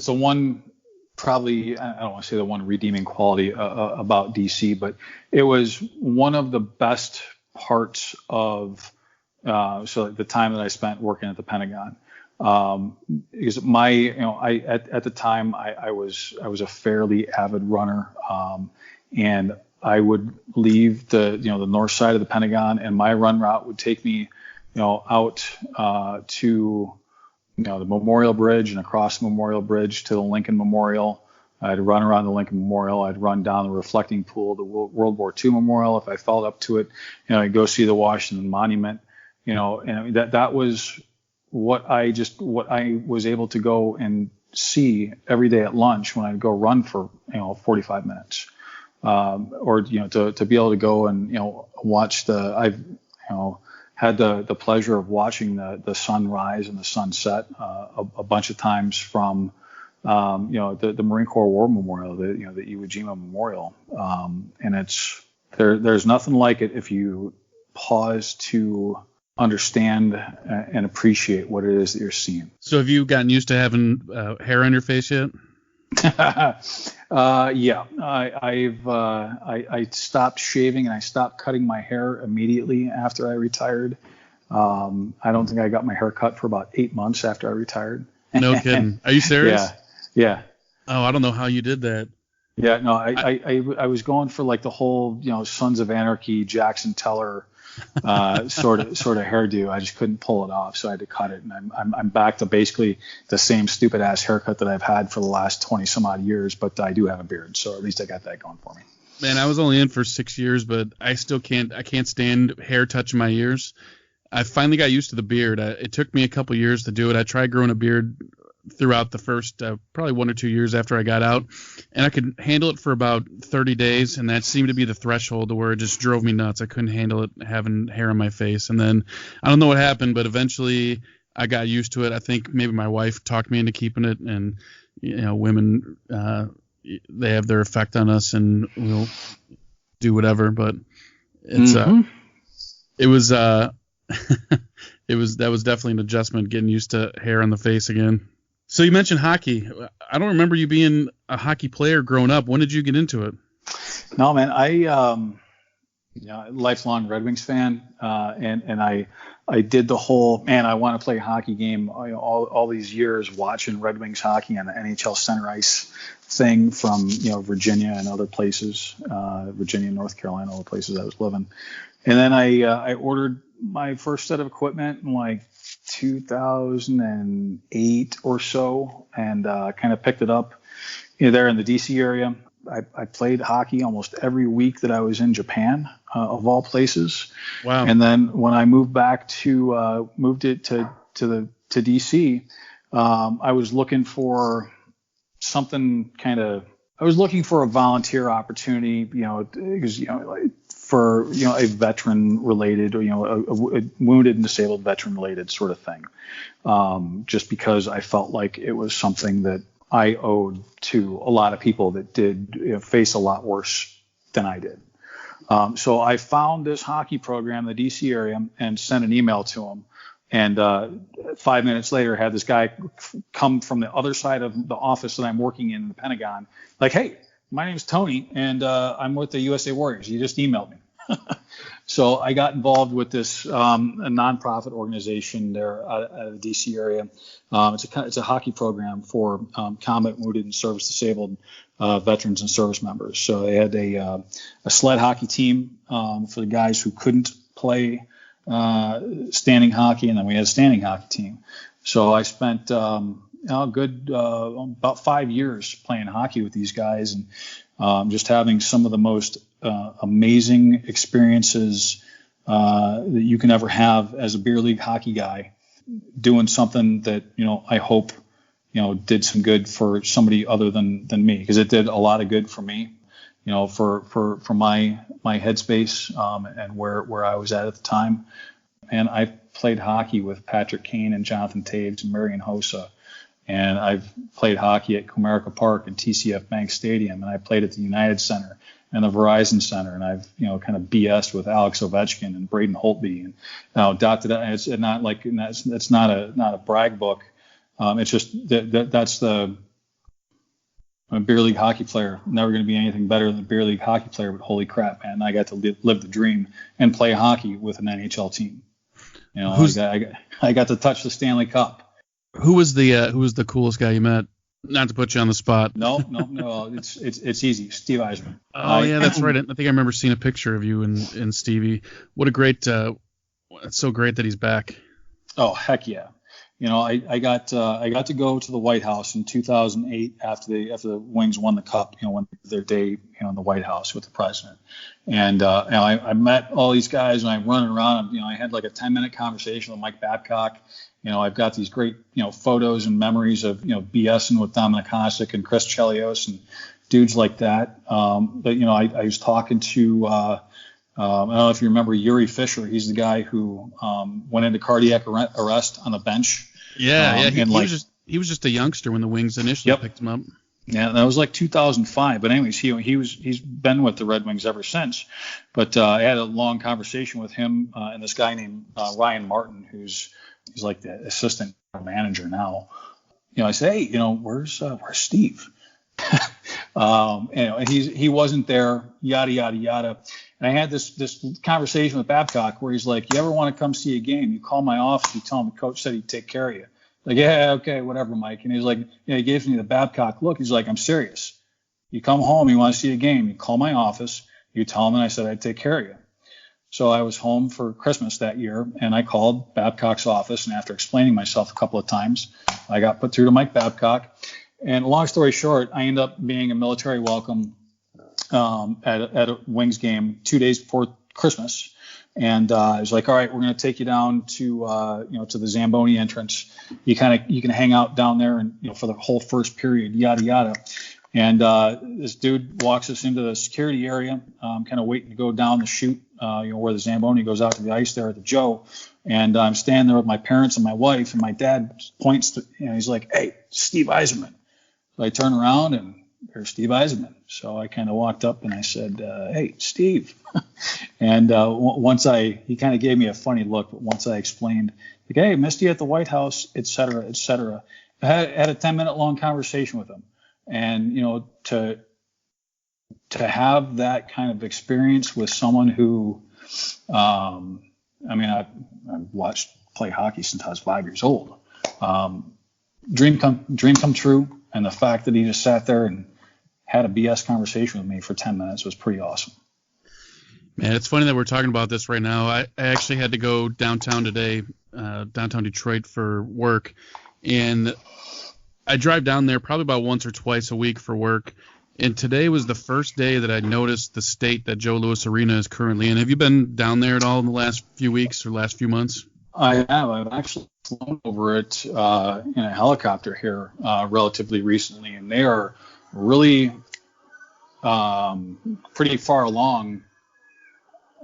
the one, probably, I don't want to say the one redeeming quality about DC, but it was one of the best parts of the time that I spent working at the Pentagon. Because at the time I was a fairly avid runner, and I would leave the north side of the Pentagon, and my run route would take me out to the Memorial Bridge and across the Memorial Bridge to the Lincoln Memorial. I'd run around the Lincoln Memorial. I'd run down the reflecting pool, the World War II Memorial. If I felt up to it, I'd go see the Washington Monument. And that was what I was able to go and see every day at lunch when I'd go run for 45 minutes, or to be able to go and watch I've had the pleasure of watching the sunrise and the sunset a bunch of times from the Marine Corps War Memorial, the Iwo Jima Memorial, and there's nothing like it if you pause to understand and appreciate what it is that you're seeing. So have you gotten used to having hair on your face yet? Yeah, I stopped shaving and I stopped cutting my hair immediately after I retired. I don't think I got my hair cut for about 8 months after I retired. No kidding. Are you serious? Yeah. Oh, I don't know how you did that. Yeah, no, I was going for like the whole, Sons of Anarchy, Jackson Teller sort of hairdo. I just couldn't pull it off, so I had to cut it. And I'm back to basically the same stupid ass haircut that I've had for the last 20 some odd years, but I do have a beard, so at least I got that going for me. Man, I was only in for 6 years, but I still can't stand hair touching my ears. I finally got used to the beard. It took me a couple years to do it. I tried growing a beard throughout the first probably 1 or 2 years after I got out, and I could handle it for about 30 days, and that seemed to be the threshold to where it just drove me nuts. I couldn't handle it having hair on my face, and then I don't know what happened, but eventually I got used to it. I think maybe my wife talked me into keeping it, and women they have their effect on us, and we'll do whatever. But it's it was that was definitely an adjustment, getting used to hair on the face again. So you mentioned hockey. I don't remember you being a hockey player growing up. When did you get into it? No, man, lifelong Red Wings fan, and I did the whole, man, I want to play a hockey game all these years watching Red Wings hockey on the NHL center ice thing from Virginia and other places, Virginia, North Carolina, all the places I was living. And then I ordered my first set of equipment in like 2008 or so, and kind of picked it up there in the DC area. I played hockey almost every week that I was in Japan, of all places. Wow. And then when I moved back to DC, I was looking for something I was looking for a volunteer opportunity, because for a veteran related, or a wounded and disabled veteran related sort of thing, just because I felt like it was something that I owed to a lot of people that did face a lot worse than I did. So I found this hockey program in the DC area and sent an email to them. And 5 minutes later, had this guy come from the other side of the office that I'm working in the Pentagon, like, hey, my name's Tony, and I'm with the USA Warriors. You just emailed me. So I got involved with this a nonprofit organization there out of the DC area. It's a hockey program for combat wounded and service disabled veterans and service members. So they had a sled hockey team for the guys who couldn't play standing hockey, and then we had a standing hockey team. So I spent about 5 years playing hockey with these guys, and just having some of the most amazing experiences that you can ever have as a beer league hockey guy, doing something that I hope did some good for somebody other than me, because it did a lot of good for me, for my headspace and where I was at the time. And I played hockey with Patrick Kane and Jonathan Taves and Marion Hossa. And I've played hockey at Comerica Park and TCF Bank Stadium, and I played at the United Center and the Verizon Center, and I've kind of BS'd with Alex Ovechkin and Braden Holtby, and it's not like it's not a brag book. It's just that's I'm a beer league hockey player. Never going to be anything better than a beer league hockey player, but holy crap, man, I got to live the dream and play hockey with an NHL team. I got to touch the Stanley Cup. Who was the coolest guy you met? Not to put you on the spot. No. It's easy. Steve Eisman. Oh, yeah, that's right. I think I remember seeing a picture of you and Stevie. What a great. It's so great that he's back. Oh, heck yeah. I got to go to the White House in 2008 after the Wings won the Cup. When their day in the White House with the president, and I met all these guys, and I'm running around. I had like a 10-minute conversation with Mike Babcock. I've got these great photos and memories of BSing with Dominic Hasek and Chris Chelios and dudes like that. But I was talking to I don't know if you remember Yuri Fisher. He's the guy who went into cardiac arrest on the bench. Yeah. He was just a youngster when the Wings initially picked him up. Yeah, that was like 2005. But anyways, he's been with the Red Wings ever since. But I had a long conversation with him and this guy named Ryan Martin, he's like the assistant manager now. I said, hey, where's Steve? And he wasn't there. Yada yada yada. And I had this conversation with Babcock where he's like, you ever want to come see a game? You call my office. You tell him the coach said he'd take care of you. Like, yeah, okay, whatever, Mike. And he's like, he gives me the Babcock look. He's like, I'm serious. You come home, you want to see a game, you call my office, you tell him, and I said I'd take care of you. So I was home for Christmas that year, and I called Babcock's office, and after explaining myself a couple of times, I got put through to Mike Babcock. And long story short, I ended up being a military welcome at a Wings game 2 days before Christmas. And I was like, all right, we're going to take you down to to the Zamboni entrance. You can hang out down there and for the whole first period, yada yada. And this dude walks us into the security area, kind of waiting to go down the chute, where the Zamboni goes out to the ice there at the Joe. And I'm standing there with my parents and my wife, and my dad points to, he's like, hey, Steve Yzerman. So I turn around and there's Steve Yzerman. So I kind of walked up and I said, hey, Steve. And he kind of gave me a funny look, but once I explained, like, hey, missed you at the White House, et cetera, I had a 10-minute long conversation with him. And, to have that kind of experience with someone who, I've watched play hockey since I was 5 years old. Dream come true. And the fact that he just sat there and had a BS conversation with me for 10 minutes was pretty awesome. Man, it's funny that we're talking about this right now. I actually had to go downtown today, downtown Detroit for work. And I drive down there probably about once or twice a week for work. And today was the first day that I noticed the state that Joe Louis Arena is currently in. Have you been down there at all in the last few weeks or last few months? I have. I've actually flown over it in a helicopter here relatively recently, and they are really pretty far along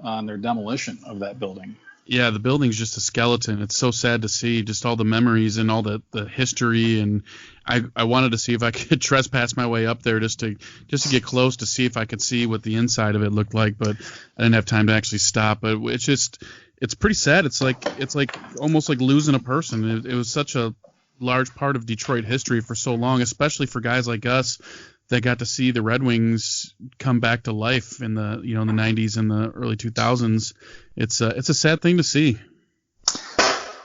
on their demolition of that building. Yeah, the building's just a skeleton. It's so sad to see just all the memories and all the history. And I wanted to see if I could trespass my way up there just to get close to see if I could see what the inside of it looked like. But I didn't have time to actually stop. But it's pretty sad. It's like almost like losing a person. It was such a large part of Detroit history for so long, especially for guys like us that got to see the Red Wings come back to life in the in the 90s and the early 2000s. It's a sad thing to see.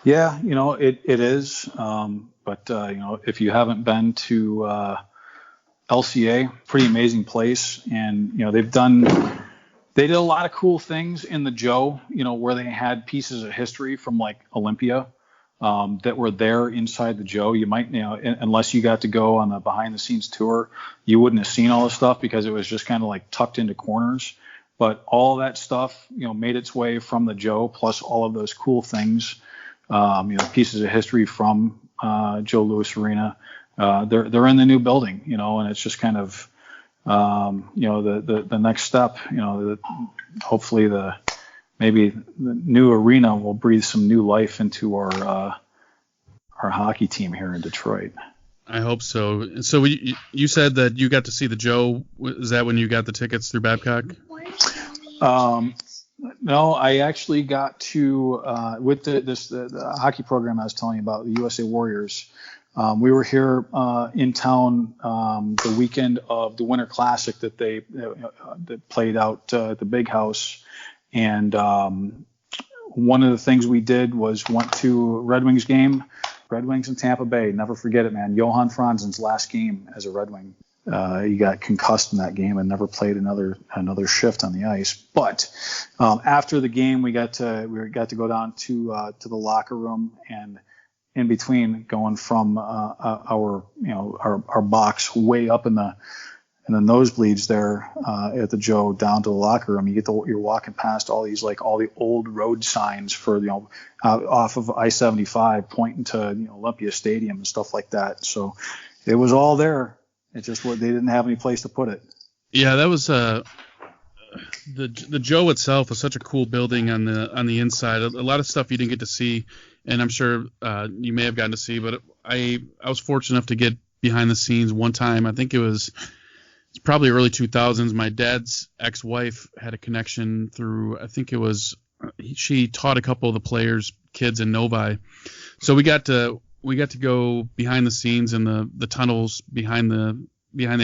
Yeah, it is. But if you haven't been to LCA, pretty amazing place, and they did a lot of cool things in the Joe, where they had pieces of history from like Olympia that were there inside the Joe. You might, unless you got to go on the behind the scenes tour, you wouldn't have seen all the stuff because it was just kind of like tucked into corners. But all that stuff, made its way from the Joe, plus all of those cool things, pieces of history from Joe Louis Arena. They're in the new building, and it's just kind of, the next step, hopefully maybe the new arena will breathe some new life into our hockey team here in Detroit. I hope so. So you said that you got to see the Joe. Is that when you got the tickets through Babcock? No, I actually got to with the hockey program I was telling you about, the USA Warriors. We were here in town the weekend of the Winter Classic that that played out at the Big House, and one of the things we did was went to a Red Wings game, Red Wings in Tampa Bay. Never forget it, man. Johan Franzen's last game as a Red Wing. He got concussed in that game and never played another shift on the ice. But after the game, we got to go down to the locker room, and in between going from our box way up in the nosebleeds there at the Joe down to the locker room, you're walking past all the old road signs for off of I-75 pointing to Olympia Stadium and stuff like that. So it was all there. It's just they didn't have any place to put it. Yeah, that was the Joe itself was such a cool building on the inside. A lot of stuff you didn't get to see, and I'm sure you may have gotten to see. But I was fortunate enough to get behind the scenes one time. I think it's probably early 2000s. My dad's ex-wife had a connection through. I think it was she taught a couple of the players' kids in Novi, so we got to go behind the scenes in the tunnels behind the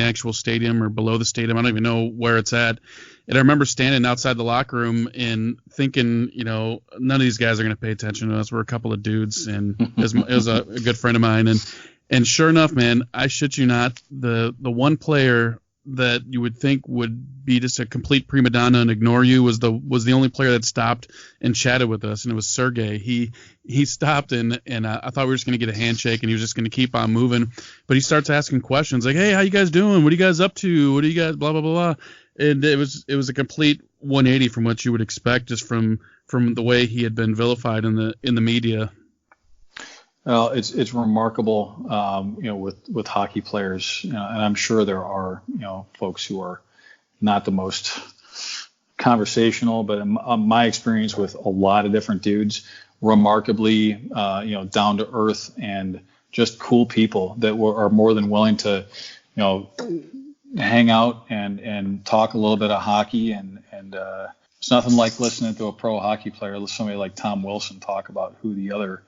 actual stadium or below the stadium. I don't even know where it's at. And I remember standing outside the locker room and thinking, none of these guys are going to pay attention to us. We're a couple of dudes, and it was a good friend of mine. And sure enough, man, I shit you not, the one player that you would think would be just a complete prima donna and ignore you was the only player that stopped and chatted with us, and it was Sergey. He stopped and I thought we were just going to get a handshake and he was just going to keep on moving, but he starts asking questions like, hey, how you guys doing? What are you guys up to? What do you guys blah blah blah? And it was a complete 180 from what you would expect just from the way he had been vilified in the media. Well, it's remarkable, with hockey players, and I'm sure there are, folks who are not the most conversational, but in my experience with a lot of different dudes, remarkably, down to earth and just cool people that are more than willing to, hang out and talk a little bit of hockey, and it's nothing like listening to a pro hockey player, somebody like Tom Wilson, talk about who the other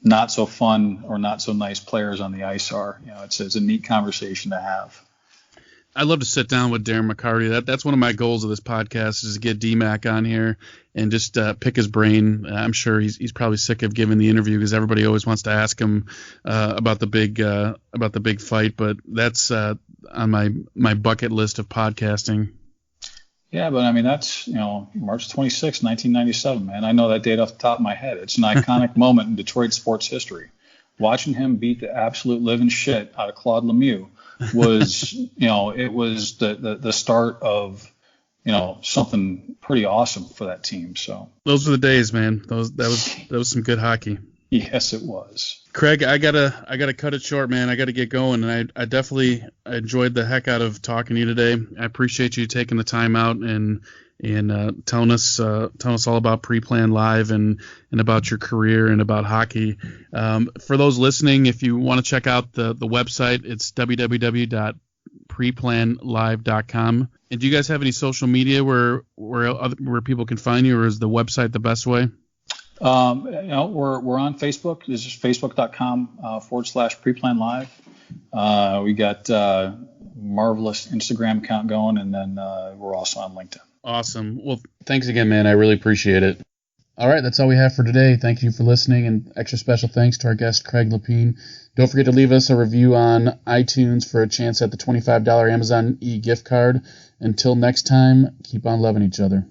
not so fun or not so nice players on the ice are. It's a neat conversation to have. I'd love to sit down with Darren McCarty. That's one of my goals of this podcast, is to get DMAC on here and just pick his brain. I'm sure he's probably sick of giving the interview because everybody always wants to ask him about the big fight. But that's on my bucket list of podcasting. Yeah, but I mean, that's, March 26, 1997, man. I know that date off the top of my head. It's an iconic moment in Detroit sports history. Watching him beat the absolute living shit out of Claude Lemieux was, it was the start of, something pretty awesome for that team. So those were the days, man. That was some good hockey. Yes, it was. Craig, I gotta cut it short, man. I gotta get going, and I definitely enjoyed the heck out of talking to you today. I appreciate you taking the time out and telling us all about PrePlan Live and about your career and about hockey. For those listening, if you want to check out the website, it's www.preplanlive.com. And do you guys have any social media where people can find you, or is the website the best way? We're on Facebook. This is facebook.com/PrePlan Live. We got marvelous Instagram account going, and then we're also on LinkedIn. Awesome. Well, thanks again, man. I really appreciate it. All right, that's all we have for today. Thank you for listening, and extra special thanks to our guest, Craig Lapine. Don't forget to leave us a review on iTunes for a chance at the $25 Amazon e-gift card. Until next time, keep on loving each other.